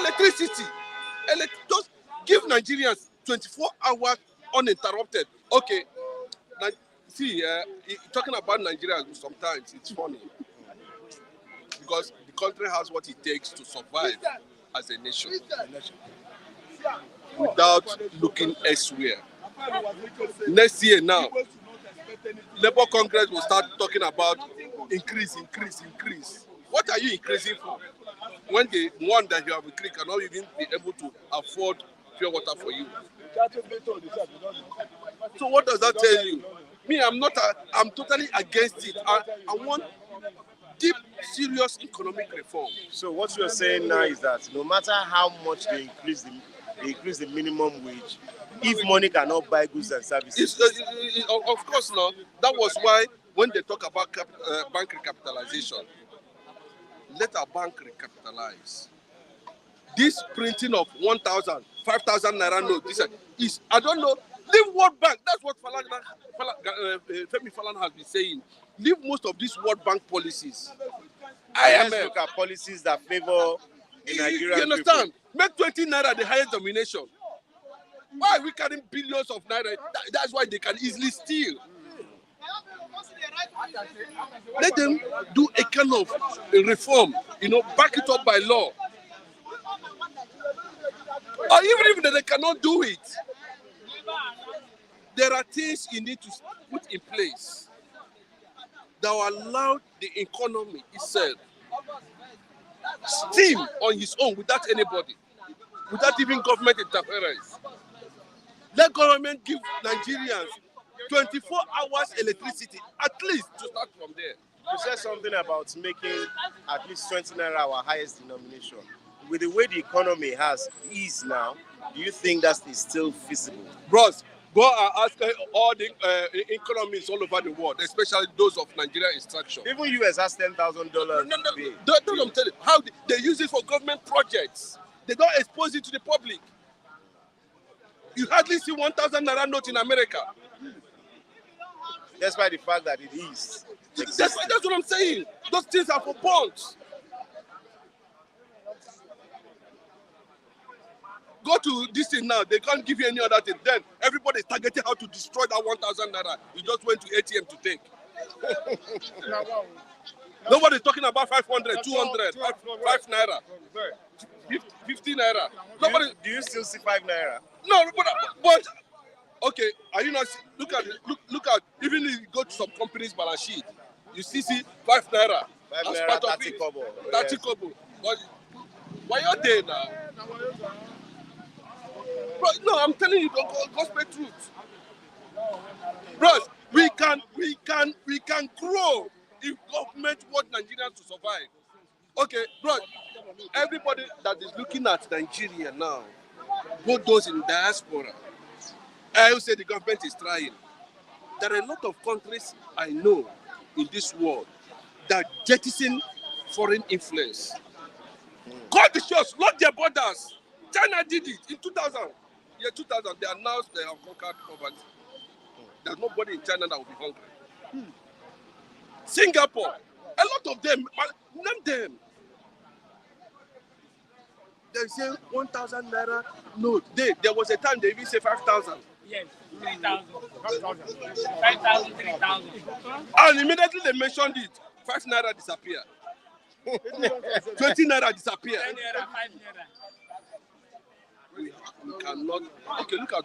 Electricity. Just give Nigerians 24 hours uninterrupted. Okay. Now, see, talking about Nigeria sometimes it's funny because the country has what it takes to survive as a nation without looking elsewhere. Next year now, Labour Congress will start talking about increase. What are you increasing for? When the one that you have increased cannot even be able to afford pure water for you. So what does that tell you? Me, I'm totally against it. I want deep, serious economic reform. So what you're saying now is that no matter how much they increase the minimum wage, if money cannot buy goods and services. Of course not. That was why when they talk about bank recapitalization, let our bank recapitalize. This printing of 1,000, 5,000 naira note, this is, I don't know, leave World Bank. That's what Femi Falana has been saying. leave most of these World Bank policies. Let's IMF. look at policies that favor the Nigerian You understand? people. Make 20 naira the highest denomination. Why are we carrying billions of naira? That's why they can easily steal. Let them do a kind of a reform, back it up by law. Or even if they cannot do it, there are things you need to put in place that will allow the economy itself steam on its own without anybody, without even government interference. Let government give Nigerians 24 hours electricity, at least to start from there. You said something about making at least 20 naira our highest denomination. With the way the economy has eased now, do you think that is still feasible? Bros, go and ask all the economies all over the world, especially those of Nigeria instruction. Even US has $10,000. No. Don't I'm telling you how they use it for government projects. They don't expose it to the public. You hardly see 1,000 naira note in America. Despite the fact that it is. That's what I'm saying. Those things are for bonds. Go to this thing now, they can't give you any other thing. Then everybody is targeting how to destroy that 1,000 naira. You just went to ATM to take. Nobody's talking about 500, 200, 5 naira, 50 naira. Nobody. Do you still see 5 naira? No, but okay. Are you not? Look at even if you go to some companies' balance sheet, you see 5 naira. 5 That's naira, part of 30 it. kobo. 30 kobo. But why are you there now? Bro, no, I'm telling you the gospel truth. Bros, we can grow if government want Nigerians to survive. Okay, bro, everybody that is looking at Nigeria now, both those in diaspora, I will say the government is trying. There are a lot of countries I know in this world that jettison foreign influence. Cut the shots, lock their borders. China did it in 2000. Year 2000, they announced they have conquered poverty. There's nobody in China that will be hungry. Singapore, a lot of them, name them. They say 1,000 naira. No, there was a time they even say 5,000. Yes, 3,000. 5,000, 3,000. And immediately they mentioned it. 5 naira disappeared. 20 naira disappeared. 10 naira, 5 naira. We cannot. Okay, look at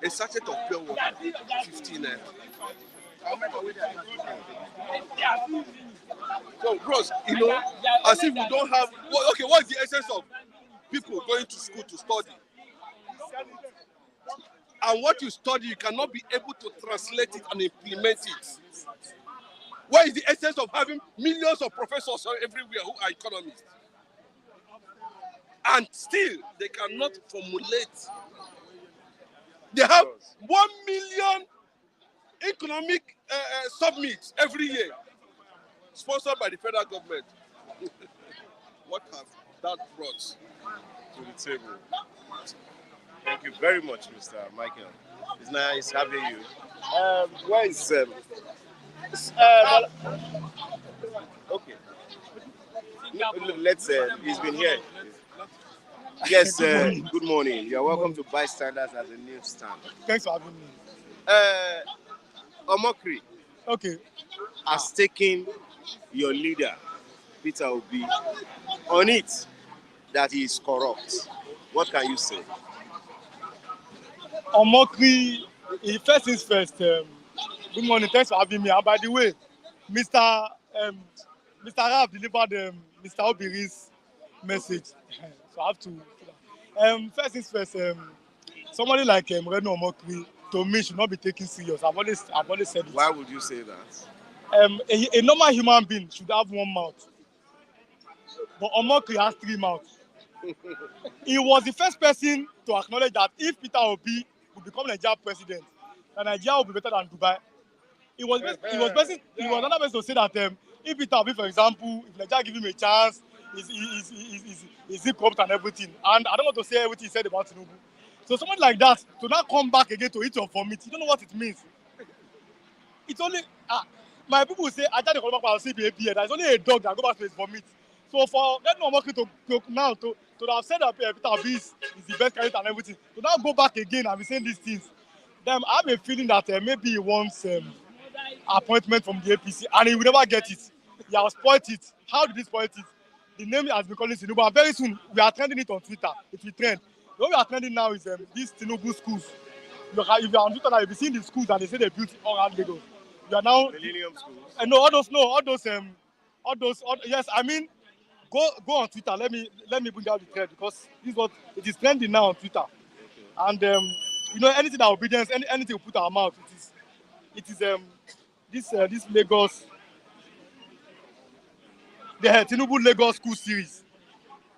a sachet of pure water, 15 naira. So, bros, as if we don't have. Okay, what is the essence of people going to school to study? And what you study, you cannot be able to translate it and implement it. What is the essence of having millions of professors everywhere who are economists? And still, they cannot formulate. They have 1 million economic summits every year, sponsored by the federal government. What has that brought To the table. Thank you very much, Mr. Michael. It's nice having you. Where is okay. Let's he's been here. Yes, good morning. You're welcome to Bystanders as a news stand. Thanks for having me. Omokri Okay. has taken your leader, Peter Obi, on it that he is corrupt. What can you say? Omokri, first things first. Good morning. Thanks for having me. And by the way, Mr. Rab delivered Mr. Obiri's message. So I have to. First things first. Somebody like Reno Omokri, to me, should not be taken serious. I've always said it. Why would you say that? A normal human being should have one mouth, but Omokri has 3 mouths. He was the first person to acknowledge that if Peter Obi would become Nigeria president, then Nigeria will be better than Dubai. He was another person to say that if Peter Obi, for example, if Nigeria give him a chance, is he corrupt and everything. And I don't want to say everything he said about Tinubu. So someone like that, to now come back again to eat your vomit, you don't know what it means. It's only my people say, I tell the Kolomaka, I'll see the beer. There's only a dog that go back to his vomit. So for getting Omokri to have said that Peter Obi is the best candidate and everything, to now go back again and be saying these things, then I have a feeling that maybe he wants appointment from the APC and he will never get it. He has spoiled it. How did he spoil it? The name has been calling Tinubu, and very soon we are trending it on Twitter. It will trend. What we are trending now is these Tinubu schools. If you are on Twitter now, you'll be seeing the schools that they say they built all around Lagos. You are now Millennium schools. no, yes, I mean, go on Twitter. Let me bring out the trend because this is what it is trending now on Twitter. And anything that obedience, anything we put our mouth, it is this Lagos, the Tinubu Lagos School Series.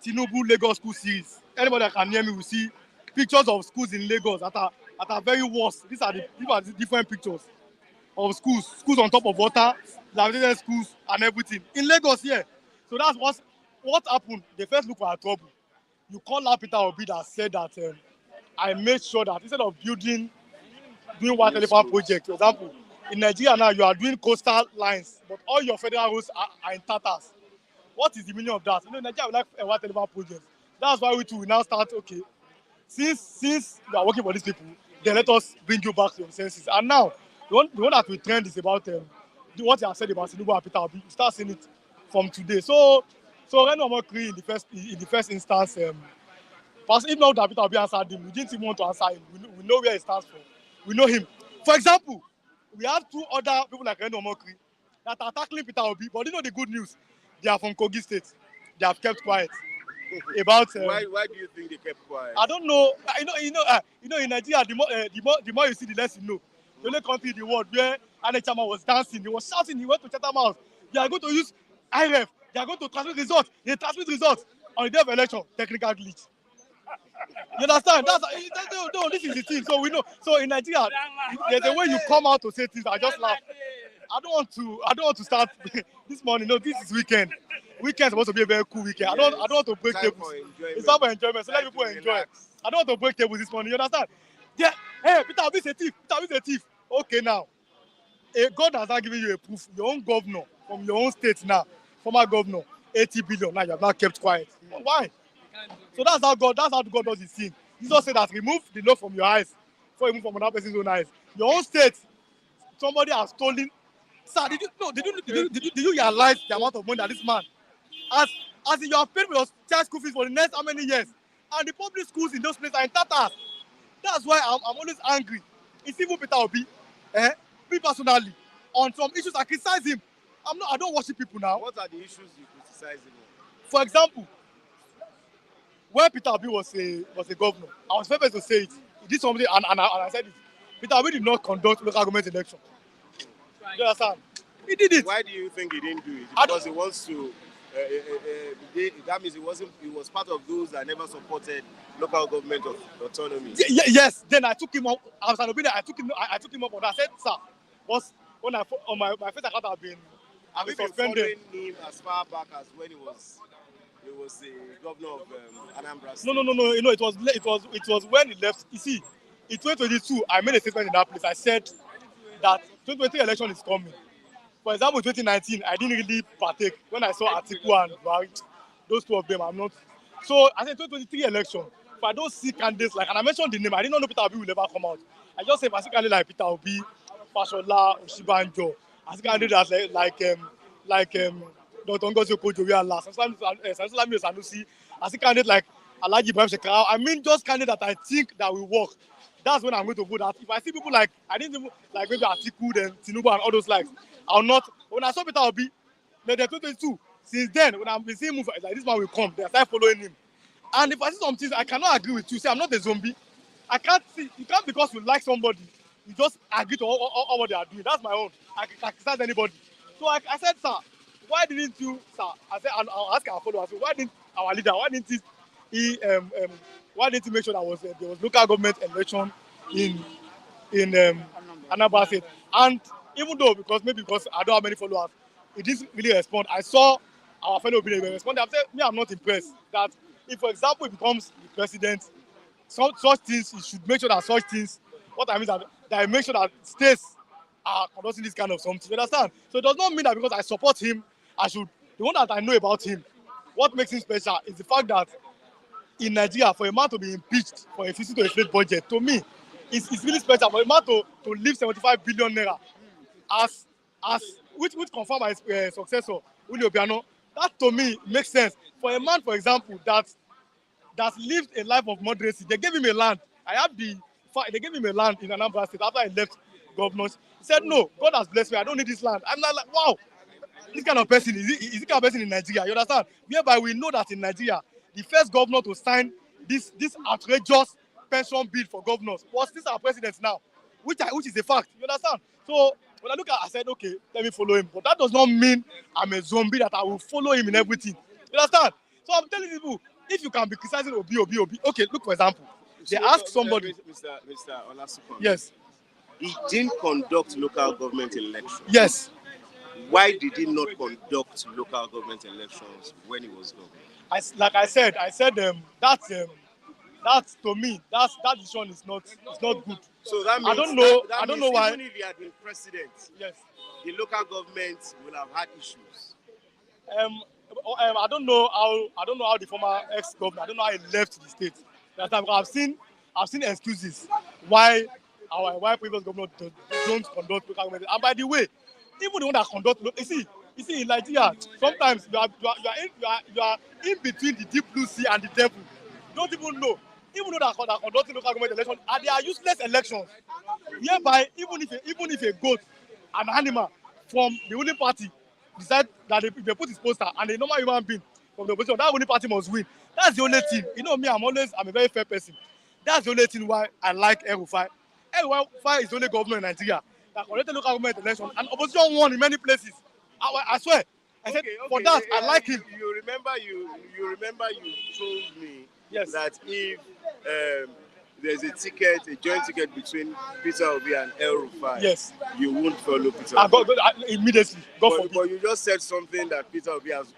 Tinubu Lagos School Series. Anybody that can hear me will see pictures of schools in Lagos that are very worse. These are the different pictures of schools on top of water, dilapidated schools and everything in Lagos here. So that's what happened. They first look for our trouble. You call out Peter Obi that said that I made sure that instead of doing white elephant project, for example, in Nigeria now you are doing coastal lines, but all your federal roads are in tatters. What is the meaning of that? Nigeria will like a white elephant project. That's why we now start, okay, since we are working for these people, then let us bring you back to your senses. And now, the one that we trend is about what you have said about Tinubu and Peter Obi. You start seeing it from today. So Reno Omokri in the first instance, if not that Peter Obi answered him, we didn't even want to answer him. We know where he stands for. We know him. For example, we have two other people like Reno Omokri that are tackling Peter Obi, but you know the good news? They are from Kogi State. They have kept quiet about. Why do you think they kept quiet? I don't know. In Nigeria, the more you see, the less you know. The only country in the world where Anechama was dancing, he was shouting, he went to Chatham House. They are going to use IREF. They are going to transmit results. They transmit results on the day of election. Technical glitch. You understand? No, this is the thing. So we know. So in Nigeria, there's a way you come out to say things. I just laugh. I don't want to start this morning. No, this is weekend. Weekend is supposed to be a very cool weekend. I don't want to break tables. It's time for enjoyment. So let people enjoy. I don't want to break tables this morning. You understand? Yeah. Hey, Peter Obi is a thief. Peter Obi is a thief. Okay, now. God has not given you a proof. Your own governor from your own state now, former governor, 80 billion. Now you have not kept quiet. Why? So that's how God does his thing. Jesus said that remove the loaf from your eyes before you move from another person's own eyes. Your own state, somebody has stolen. Sir, did you realize the amount of money that this man as you have paid for your child school fees for the next how many years? And the public schools in those places are in tatters. That's why I'm always angry. It's even Peter Obi, me personally, on some issues I criticize him. I don't worship people now. What are the issues you criticize him on? For example, when Peter Obi was a governor, I was first to say it. He did something and I said it. Peter Obi did not conduct local government election. You understand? He did it. Why do you think he didn't do it? Because he wants to. That means he was part of those that never supported local government autonomy. Yes. Then I took him up. I was an obedient. I took him up on that. I said, sir, when on my first account I've been suspended. Following him as far back as when he was the governor of Anambra State. No. It was when he left. You see, in 2022, I made a statement in that place. I said that 2023 election is coming. For example, 2019, I didn't really partake when I saw Atiku and Buhari. Those two of them, I'm not. So I said 2023 election. If I don't see candidates like, and I mentioned the name, I didn't know Peter Obi will never come out. I just said if I see candidates like Peter Obi, Fashola, Oshibanjo, I see candidates like Dr. Ngozi Okonjo-Iweala, Sansolami Sanusi, I see candidates like Alhaji Ibrahim Shekarau. I mean, just candidates that I think that will work. That's when I'm going to vote. That if I see people like, I didn't even like maybe Atiku, then Tinubu and all those likes, I'll not. When I saw Peter Obi, then 2022, since then, when I've been seeing moves like this man will come, they start following him. And if I see some things, I cannot agree with you. See, I'm not a zombie. I can't see. You can't because you like somebody, you just agree to all what they are doing. That's my own. I can criticize anybody. So I said, sir, why didn't you, sir? I said, I'll ask our followers. Why didn't our leader? Why didn't he make sure that there was local government election in Anambra State? And even though because I don't have many followers, it didn't really respond. I saw our fellow opinion respond. I said, I'm not impressed that if, for example, he becomes the president, such things, he should make sure that such things. What I mean is that he make sure that states are conducting this kind of something. You understand? So it does not mean that because I support him, I should. The one that I know about him, what makes him special is the fact that in Nigeria, for a man to be impeached for a 50 to inflate budget, to me, it's really special. For a man to leave 75 billion naira as which confirm my successor, Willie Obiano, that to me makes sense. For a man, for example, that lived a life of moderacy, they gave him a land. They gave him a land in Anambra State after I left governors. He said, no, God has blessed me. I don't need this land. I'm not like, wow, this kind of person is this kind of person in Nigeria. You understand? Whereby we know that in Nigeria, the first governor to sign this outrageous pension bill for governors was this our president now, which is a fact. You understand? So when I look at, I said, okay, let me follow him. But that does not mean I'm a zombie that I will follow him in everything. You understand? So I'm telling people, if you can be criticizing Obi, okay, look for example, they ask somebody. Mr. Olasukon. Yes. He didn't conduct local government elections. Yes. Why did he not conduct local government elections when he was governor? Like I said, that's to me, that decision is not good. So that means I don't know why. Even if he had been president, Yes. the local government will have had issues. I don't know how the former ex-governor, I don't know how he left the state. That time, I've seen excuses why previous governor don't conduct local government. And by the way, even the one that conduct, you see in Nigeria, sometimes you are in between the deep blue sea and the devil. You don't even know. Even though that conducting local government elections, and they are useless elections. Hereby, even if a goat, an animal from the ruling party decide that they put his poster and a normal human being from the opposition, that ruling party must win. That's the only thing. You know me, I'm a very fair person. That's the only thing why I like El-Rufai. El-Rufai is the only governor in Nigeria that conducted local government election and opposition won in many places. I swear. I said for that I like him. You remember you told me Yes. that if there's a joint ticket between Peter Obi and El-Rufai, Yes. you won't follow Peter I Obi. immediately. But you just said something that Peter Obi has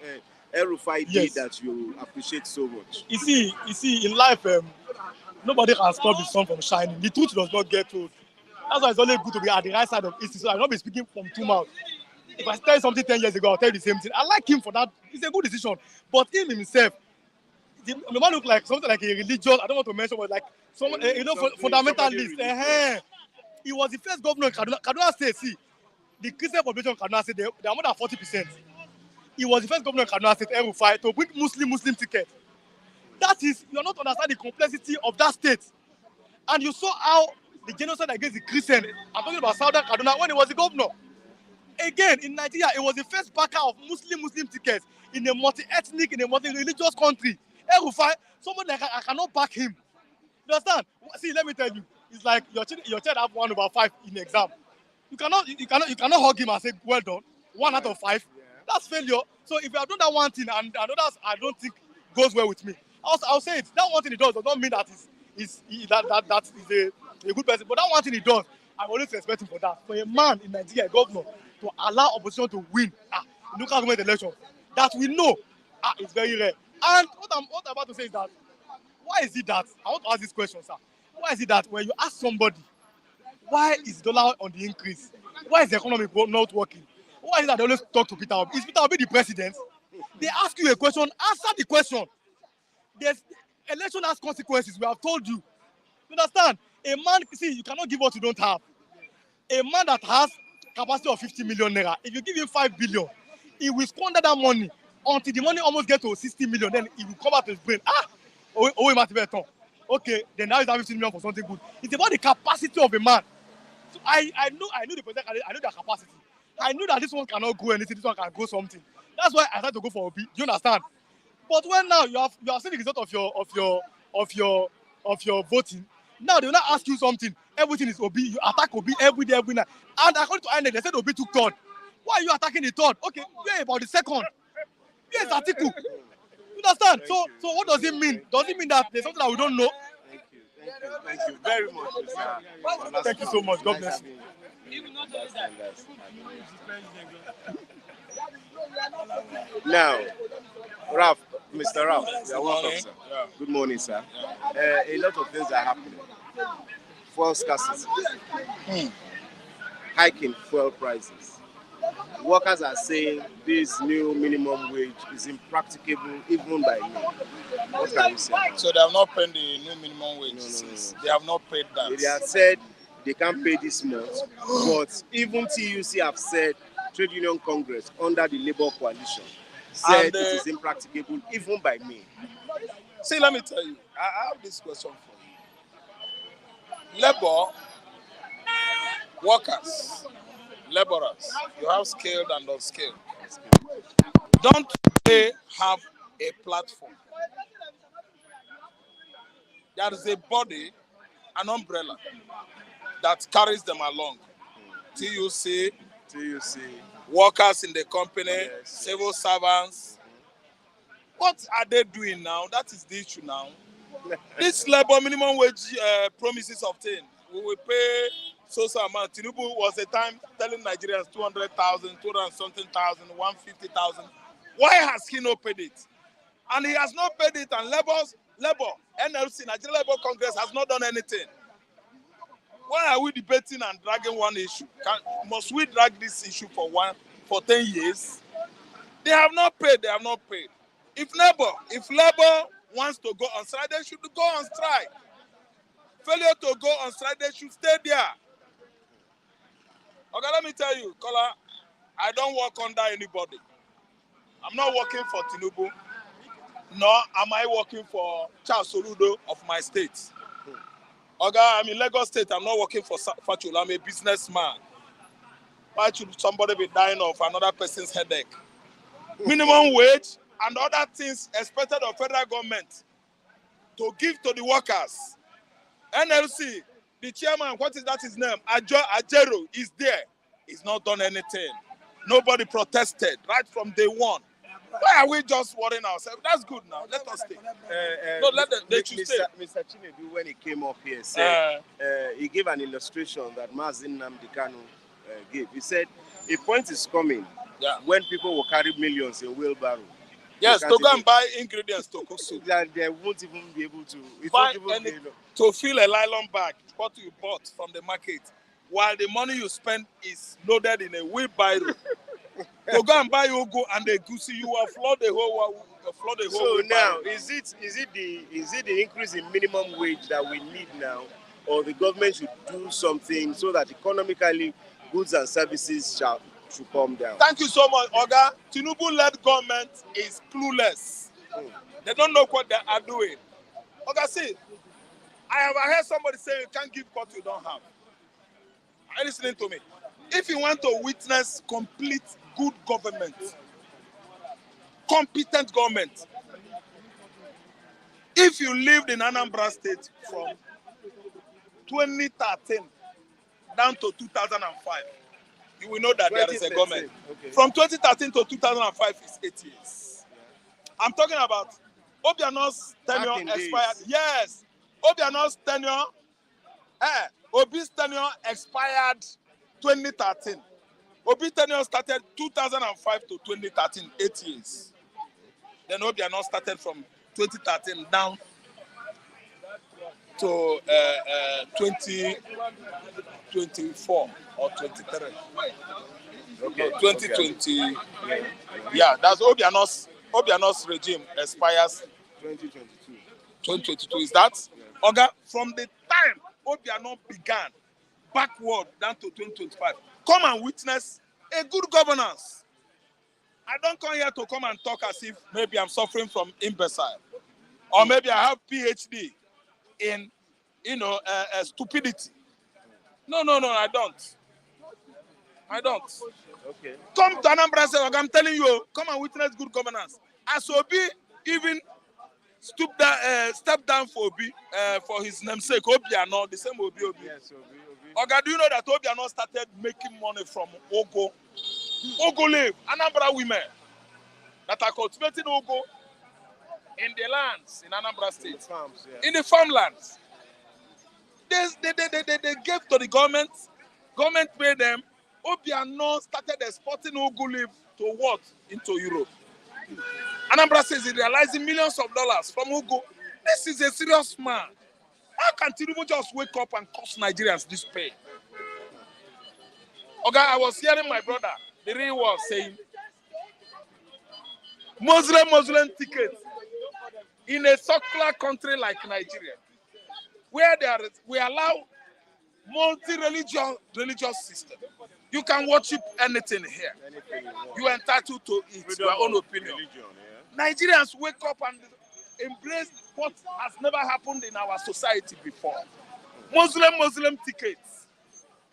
El-Rufai Yes. did that you appreciate so much. You see, in life, nobody can stop the sun from shining. The truth does not get told. That's why it's always good to be at the right side of history. So I will not be speaking from two mouths. If I tell you something 10 years ago, I'll tell you the same thing. I like him for that. It's a good decision. But him himself, the man look like something like a religious, I don't want to mention, but like someone, fundamentalist. He was the first governor in Kaduna State. See, the Christian population in Kaduna State, they are more than 40%. He was the first governor in Kaduna State, El-Rufai, to bring Muslim ticket. That is, you are not understanding the complexity of that state. And you saw how the genocide against the Christian, I'm talking about Southern Kaduna, when he was the governor. Again, in Nigeria, it was the first backer of Muslim tickets in a multi-ethnic, in a multi-religious country. El-Rufai, someone like I cannot back him. You understand? See, let me tell you, it's like your child have 1/5 in the exam. You cannot hug him and say, well done. 1 out of 5. That's failure. So if you have done that one thing and others, I don't think goes well with me. I'll say it. That one thing he does not mean that is a good person. But that one thing he does, I always respect him for that. For a man in Nigeria, a governor, to allow opposition to win in local government election, that we know is very rare. And what I'm about to say is that, why is it that, I want to ask this question, sir. Why is it that when you ask somebody, why is dollar on the increase? Why is the economy not working? Why is it that they always talk to Peter Obi? Is Peter Obi the president? They ask you a question, answer the question. Election has consequences, we have told you. You understand? A man, see, you cannot give what you don't have. A man that has capacity of 50 million naira, if you give him 5 billion, he will squander that money until the money almost gets to 60 million, then he will come out to his brain. Okay, then now he's having 50 million for something good. It's about the capacity of a man. So I know the president, I know their capacity. I knew that this one cannot go anything, this one can go something. That's why I had to go for Obi. Do you understand? But when now you have seen the result of your voting, now they will not ask you something. Everything is Obi. You attack Obi every day, every night. And according to INEC, they said Obi took third. Why are you attacking the third? Okay, where about the second? Yes, Atiku. You understand? So what does it mean? Does it mean that there's something that we don't know? Thank you very much, Mr. Thank you so much. God bless you. Now, Mr. Ralph, you're welcome, sir. Yeah. Good morning, sir. A lot of things are happening. Fuel scarcity. hike in fuel prices. Workers are saying this new minimum wage is impracticable even by me. What can you say? So they have not paid the new minimum wage. No. They have not paid that. They have said they can't pay this month, but even TUC have said, Trade Union Congress under the Labour Coalition said And, it is impracticable even by me. See, let me tell you, I have this question for you. Labor, workers, laborers, you have skilled and unskilled. Don't they have a platform? There is a body, an umbrella, that carries them along. TUC, workers in the company, civil servants. What are they doing now? That is the issue now. This labor minimum wage promises of things. We will pay so amount. Tinubu was a time telling Nigerians 200,000, 200 something thousand, 150,000. Why has he not paid it? And he has not paid it, and Labour, NLC, Nigeria Labour Congress has not done anything. Why are we debating and dragging one issue? Must we drag this issue for 10 years? They have not paid. If Labour wants to go on strike, they should go on strike. Failure to go on strike, they should stay there. Okay, let me tell you, Kola, I don't work under anybody. I'm not working for Tinubu, nor am I working for Charles Soludo of my state. Okay, I'm in Lagos State. I'm not working for Fachul. I'm a businessman. Why should somebody be dying of another person's headache? Minimum wage and other things expected of federal government to give to the workers. NLC, the chairman, what is that his name? Ajero is there. He's not done anything. Nobody protested right from day one. Why are we just worrying ourselves? That's good now. Let us stay. No, let them, they should stay. Mr. Chinedu, when he came up here, said he gave an illustration that Mazin Nnamdi Kanu gave. He said a point is coming when people will carry millions in wheelbarrow. Yes, to go and buy ingredients to cook soup. They won't even be able to buy to fill a nylon bag, what you bought from the market, while the money you spend is loaded in a wheelbarrow. To go and buy ugu and the goosey, you will flood the whole. So now, is it the increase in minimum wage that we need now, or the government should do something so that economically goods and services should come down? Thank you so much, Oga. Tinubu-led government is clueless. They don't know what they are doing. Oga, see, I have heard somebody say you can't give what you don't have. Are you listening to me? If you want to witness complete good government, competent government, if you lived in Anambra State from 2013 down to 2005, you will know that there is a government. Okay. From 2013 to 2005 is 8 years. I'm talking about Obiano's tenure expired. Yes, Obiano's tenure, Obi's tenure expired 2013. Obi's tenure started 2005 to 2013, 8 years. Then Obiano started from 2013 down to 2024 or 23. Okay. 2020. Yeah, that's Obiano's regime expires 2022. 2022 is that? Yeah. Oga, from the time Obiano began backward down to 2025, come and witness a good governance. I don't come here to come and talk as if maybe I'm suffering from imbecile, or maybe I have PhD in, stupidity. No, I don't. Okay. Come to Anambra and say, I'm telling you, come and witness good governance. As Obi even step down for Obi, for his namesake, Obiano, the same Obi. Yes, Obi. Oga, do you know that Obiano started making money from Ogo? Ogo live, Anambra women that are cultivating Ogo in the lands in Anambra State. In the farms, yeah. In the farmlands. They gave to the government. Government paid them. Obiano started exporting Ogo leaf to what? Into Europe. Anambra says he's realizing millions of dollars from Ogo. This is a serious man. How can Tinubu just wake up and cost Nigerians this pay? Okay, I was hearing my brother, the real one, saying, Muslim tickets in a secular country like Nigeria, where we allow multi-religious system. You can worship anything here. You are entitled to it, your own opinion. Nigerians wake up and embrace what has never happened in our society before. Muslim tickets.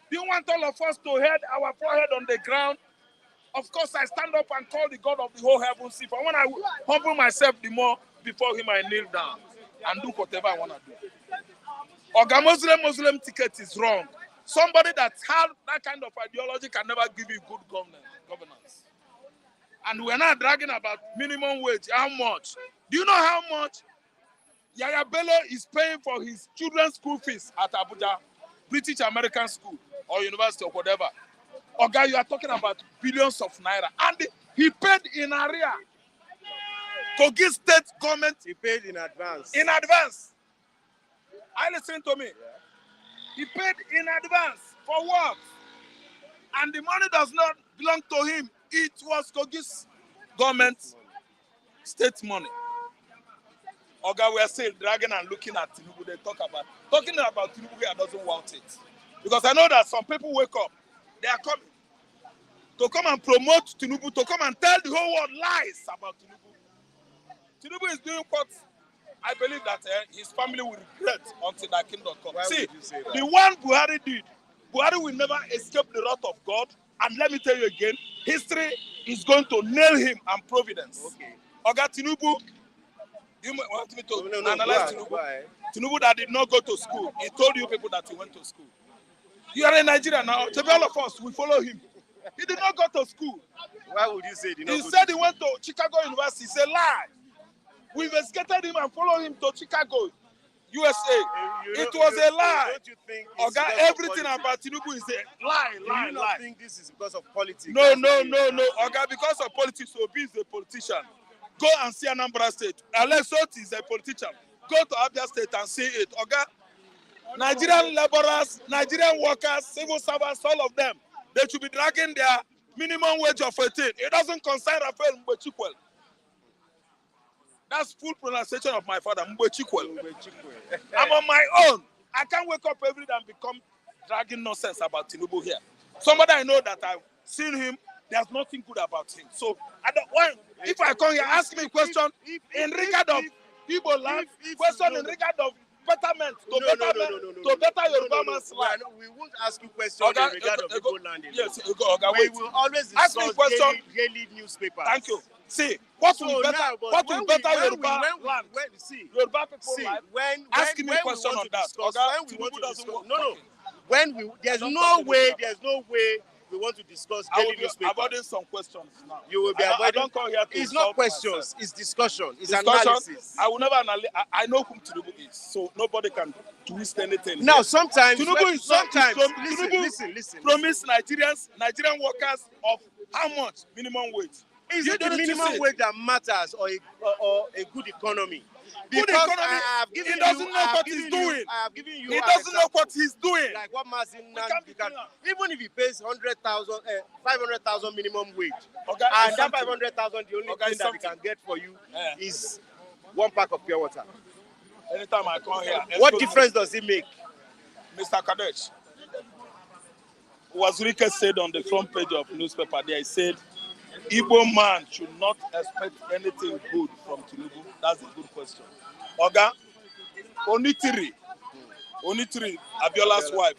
Do you want all of us to head our forehead on the ground? Of course, I stand up and call the God of the whole heavens. If I want to humble myself the more before him, I kneel down and do whatever I want to do. Oga, Muslim ticket is wrong. Somebody that has that kind of ideology can never give you good governance. And we're not dragging about minimum wage. How much? Do you know how much Yaya Bello is paying for his children's school fees at Abuja, British American school or university or whatever? Oga, you are talking about billions of naira. And he paid in area. Kogi state government. He paid in advance. In advance. Are you listening to me? Yeah. He paid in advance for what? And the money does not belong to him. It was Kogi's government state money. Oga, we are still dragging and looking at Tinubu. They talking about Tinubu here doesn't want it. Because I know that some people wake up. They are coming to come and promote Tinubu, to come and tell the whole world lies about Tinubu. Tinubu is doing what I believe that his family will regret until that kingdom comes. See, the one Buhari did, Buhari will never escape the wrath of God. And let me tell you again, history is going to nail him and providence. Okay. Oga Tinubu, you want me to analyze Tinubu? Tinubu that did not go to school. He told you people that he went to school. You are in Nigeria now. To be all of us, we follow him. He did not go to school. Why would you say he did not He said he went to Chicago University. It's a lie. We investigated him and followed him to Chicago, USA. It was a lie. Don't you think Oga, everything about Tinubu is a lie. Do you not think this is because of politics? No. Oga, because of politics, Obi is a politician. Go and see Anambra State. Alex Oti is a politician. Go to Abia State and see it. Oga, Nigerian laborers, Nigerian workers, civil servants, all of them, they should be dragging their minimum wage of 18. It doesn't concern Rafael Mbechikwel. That's full pronunciation of my father, Mbechikwel. I'm on my own. I can't wake up every day and become dragging nonsense about Tinubu here. Somebody I know that I've seen him, there's nothing good about him. So I don't want, if I come here, ask me a question in regard of people land, question in regard of betterment, to better Yoruba man's life. We won't ask you questions in regard of people landing. Yes, we will always discuss daily newspapers. Thank you. See, what will better Yoruba land? Yoruba people life. Ask me a question on that. There's no way we want to discuss daily newspapers. Avoiding some questions now. You will be avoiding. I don't come here to It's not questions. Myself. It's discussion. It's analysis. I will never analyze. I know whom Tinubu is, so nobody can twist anything. Now, sometimes Tinubu is sometimes. Listen. Promise Nigerian workers of how much minimum wage? Is it the minimum wage that matters, or a good economy? Because good economy. He doesn't know what he's doing. I have given you. He doesn't know what he's doing. Like what Mazin even if he pays 500,000 minimum wage, okay, and that 500,000, the only thing that he can get for you is one pack of pure water. Anytime I come here, what difference does it make, Mr. Kadesh? Wazirike said on the front page of newspaper there, he said, Igbo man should not expect anything good from Tinubu. That's a good question. Oga, Onitiri, Abiola's wife,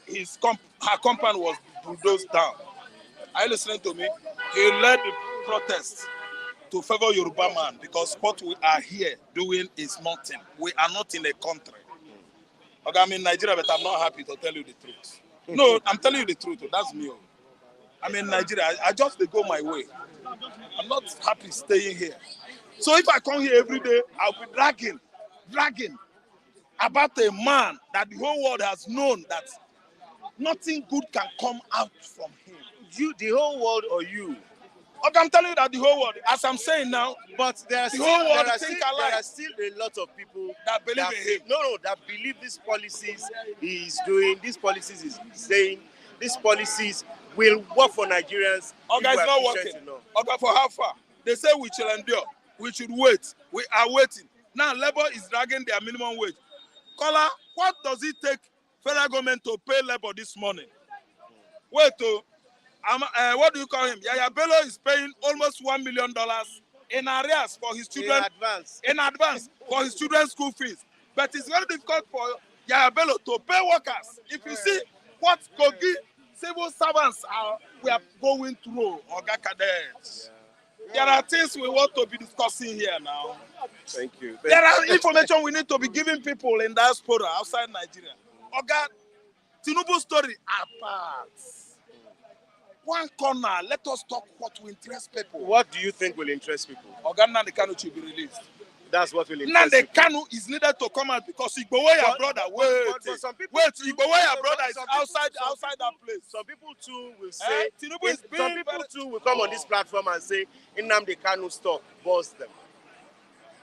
her compound was bulldozed down. Are you listening to me? He led the protest to favor Yoruba man because what we are here doing is nothing. We are not in a country. Oga, I'm in Nigeria, but I'm not happy to tell you the truth. No, I'm telling you the truth. That's me. I'm in Nigeria. I just go my way. I'm not happy staying here. So if I come here every day, I'll be dragging about a man that the whole world has known that nothing good can come out from him. You, the whole world, or you? Okay, I'm telling you that the whole world, as I'm saying now, but there are still a lot of people that believe in him. That believe these policies he is doing, these policies he's saying, these policies will work for Nigerians Okay, if it's we not are working. efficient enough. Okay, for how far? They say we shall endure. We should wait. We are waiting. Now, Labour is dragging their minimum wage. Kola, what does it take federal government to pay Labour this morning? Wait, what do you call him? Yaya Bello is paying almost $1 million in arrears for his children. In advance for his children's school fees. But it's very difficult for Yaya Bello to pay workers. If you see what Kogi civil servants we are going through, Oga Cadets. There are things we want to be discussing here now. Thank you. There are information we need to be giving people in diaspora outside Nigeria. Oga, Tinubu's story apart. One corner, let us talk what will interest people. What do you think will interest people? Oga Nnamdi Kanu should be released. That's what will interest Nnamdi people. Kanu is needed to come out because Igbowoya brother, Igbowoya brother is outside that place. Some people too will say, Tinubu is some people too will come on this platform and say, Nnamdi Kanu stop, boss them.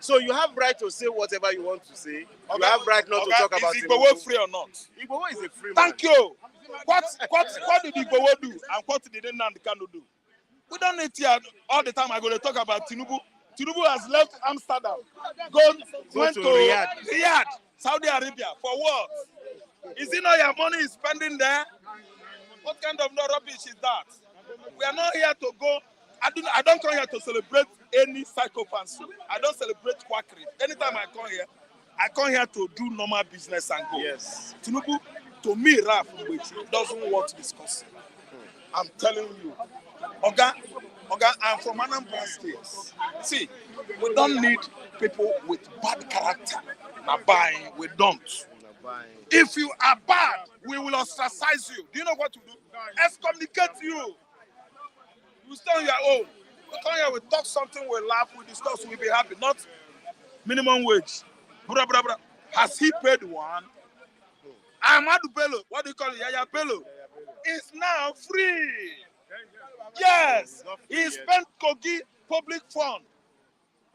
So you have right to say whatever you want to say. You have right not to talk about is Igbowo free or not? Igbowo is a free man. Thank you. What did Igbowo do and what did Nnamdi Kanu do? We don't need here all the time. I'm going to talk about Tinubu. Tinubu has left Amsterdam, went to Riyadh, Saudi Arabia. For what? Is it not your money is spending there? What kind of rubbish is that? We are not here to go. I don't come here to celebrate any psychopaths. I don't celebrate quackery. Anytime I come here to do normal business and go. Yes. Tinubu, to me, Raf, doesn't want to discuss. I'm telling you. Oga, I'm from Anambra State. See, we don't need people with bad character. Nabai, we don't. If you are bad, we will ostracize you. Do you know what to do? Excommunicate you. You stay on your own. We come here, we talk something, we laugh, we discuss, we'll be happy. Not minimum wage. Bra. Has he paid one? Ahmadu Bello, what do you call it? Yaya Bello is now free. Yes, he spent Kogi public fund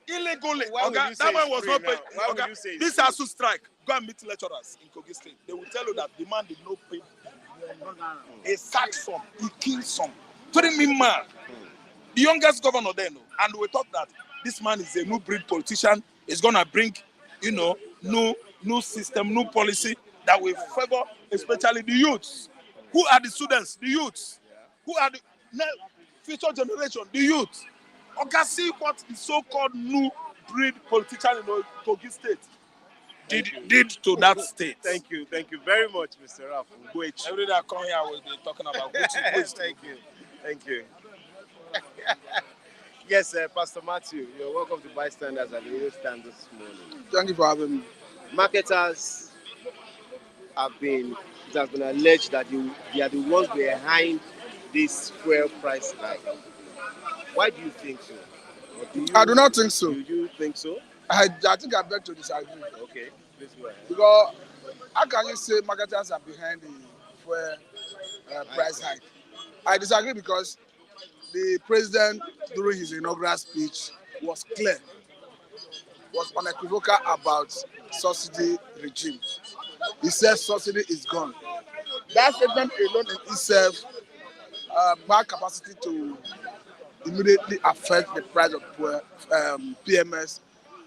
illegally. Okay, that one was not paid. Okay, this has to strike. Go and meet lecturers in Kogi State. They will tell you that the man did not pay. He sacked some, he killed some. 3 million man. The youngest governor there, and we thought that this man is a new breed politician. Is gonna bring, new system, new policy that will favor especially the youths. Who are the students? The youths. Who are the future generation? The youth. Okay, see what the so-called new breed politician in Kogi State did to that state. Thank you very much, Mr. Raf. Every day I come here, we'll be talking about which. Thank you. Yes, Pastor Matthew, you're welcome to Bystanders at the radio stand this morning. Thank you for having me. Marketers it has been alleged that they are the ones behind this fuel price hike. Why do you think so? I do not think so. Do you think so? I think I beg to disagree. Okay, please go ahead. Because how can you say marketers are behind the fuel price hike? I disagree because the president during his inaugural speech was clear, was unequivocal about subsidy regime. He said subsidy is gone. That statement alone in itself had capacity to immediately affect the price of PMS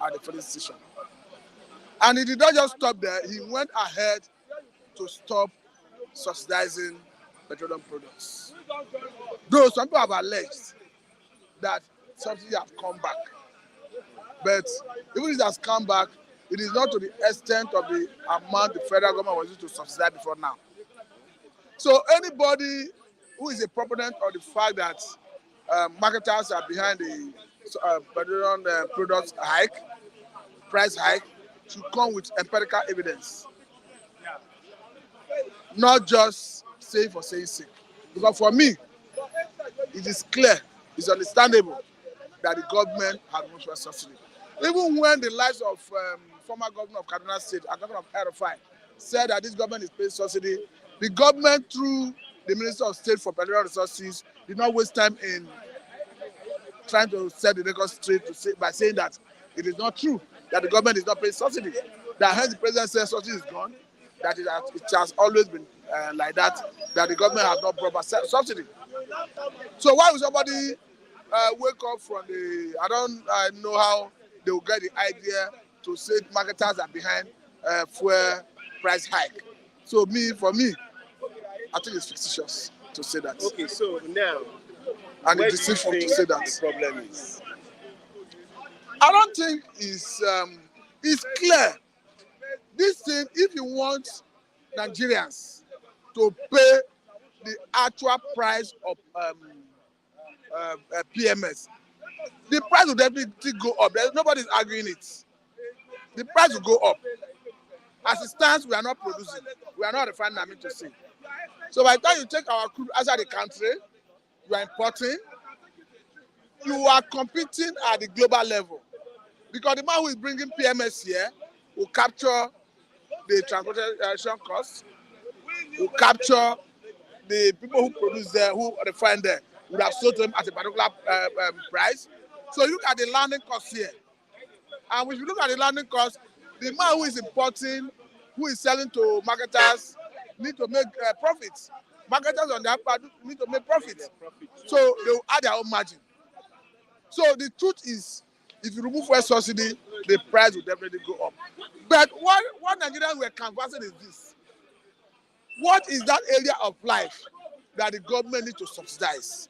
at the filling station. And he did not just stop there, he went ahead to stop subsidizing petroleum products. Though some people have alleged that subsidy has come back. But even if it has come back, it is not to the extent of the amount the federal government was used to subsidize before now. So anybody who is a proponent of the fact that marketers are behind the petroleum products price hike, should come with empirical evidence. Not just say for saying sake. Because for me, it is clear, it's understandable that the government has moved for subsidy. Even when the likes of former governor of Kaduna State, and governor of RFI, said that this government is paying subsidy, the government, through the Minister of State for Petroleum Resources, did not waste time in trying to set the record straight by saying that it is not true, that the government is not paying subsidy. That hence the president says subsidy is gone, that it has always been like that the government has not brought back subsidy. So why would somebody wake up from the? I know how they will get the idea to say marketers are behind fuel price hike. So for me, I think it's fictitious to say that. Okay, so now, And where it's do you deceitful to think say that. the problem is? I don't think it's clear. This thing, if you want Nigerians to pay the actual price of PMS, the price will definitely go up. Nobody's arguing it. The price will go up. As it stands, we are not producing. We are not refining, I mean to say. So by the time you take our crude outside the country, you are importing, you are competing at the global level. Because the man who is bringing PMS here will capture the transportation costs, will capture the people who produce there, who refine there, would have sold them at a particular price. So you look at the landing cost here. And if you look at the landing cost, the man who is importing, who is selling to marketers, need to make profits. Marketers on their part need to make profits. So they will add their own margin. So the truth is, if you remove fuel subsidy, the price will definitely go up. But what Nigerians were canvassing is this. What is that area of life that the government needs to subsidize?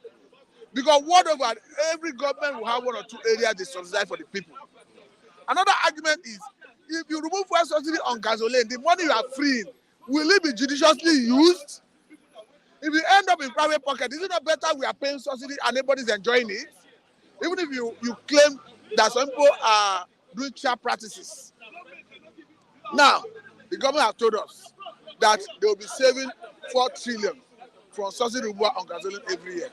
Because whatever, every government will have one or two areas they subsidize for the people. Another argument is, if you remove fuel subsidy on gasoline, the money you are freeing, will it be judiciously used? If you end up in private pocket, is it not better we are paying subsidy and everybody's enjoying it? Even if you claim that some people are doing child practices. Now, the government has told us that they will be saving 4 trillion from subsidy removal on gasoline every year.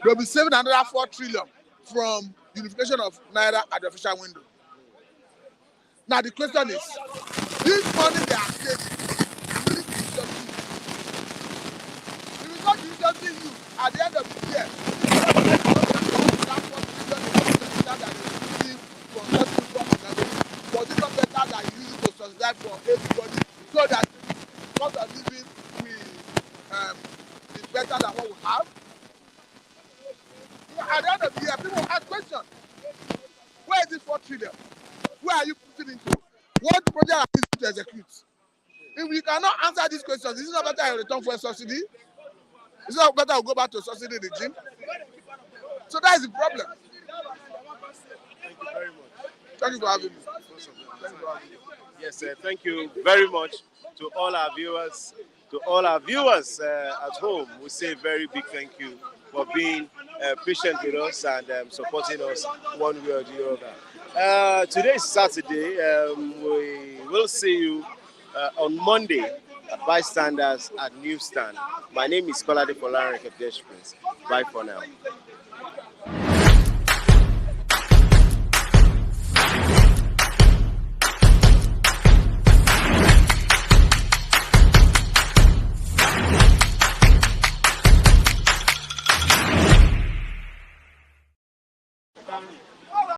They will be saving another 4 trillion from unification of Naira at the official window. Now the question is, this money they are saving, will it be judiciously used? If it's not judiciously used, at the end of the year, that 4 trillion that they will receive from subsidy removal on gasoline, was it not better that you use it to subsidize for everybody so that the cost of living will be better than what we have? At the end of the year, people ask questions. Where is this 4 trillion? Where are you putting into? What project are you to execute? If we cannot answer these questions, is it not better I return for a subsidy? Is it not better I go back to a subsidy regime? So that is the problem. Thank you very much. Thank you for having me. Yes, thank you very much to all our viewers. To all our viewers at home, we say a very big thank you for being patient with us and supporting us one way or the other. Today is Saturday. We will see you on Monday at Bystanders at Newsstand. My name is Kolade Polarek of Prince. Bye for now.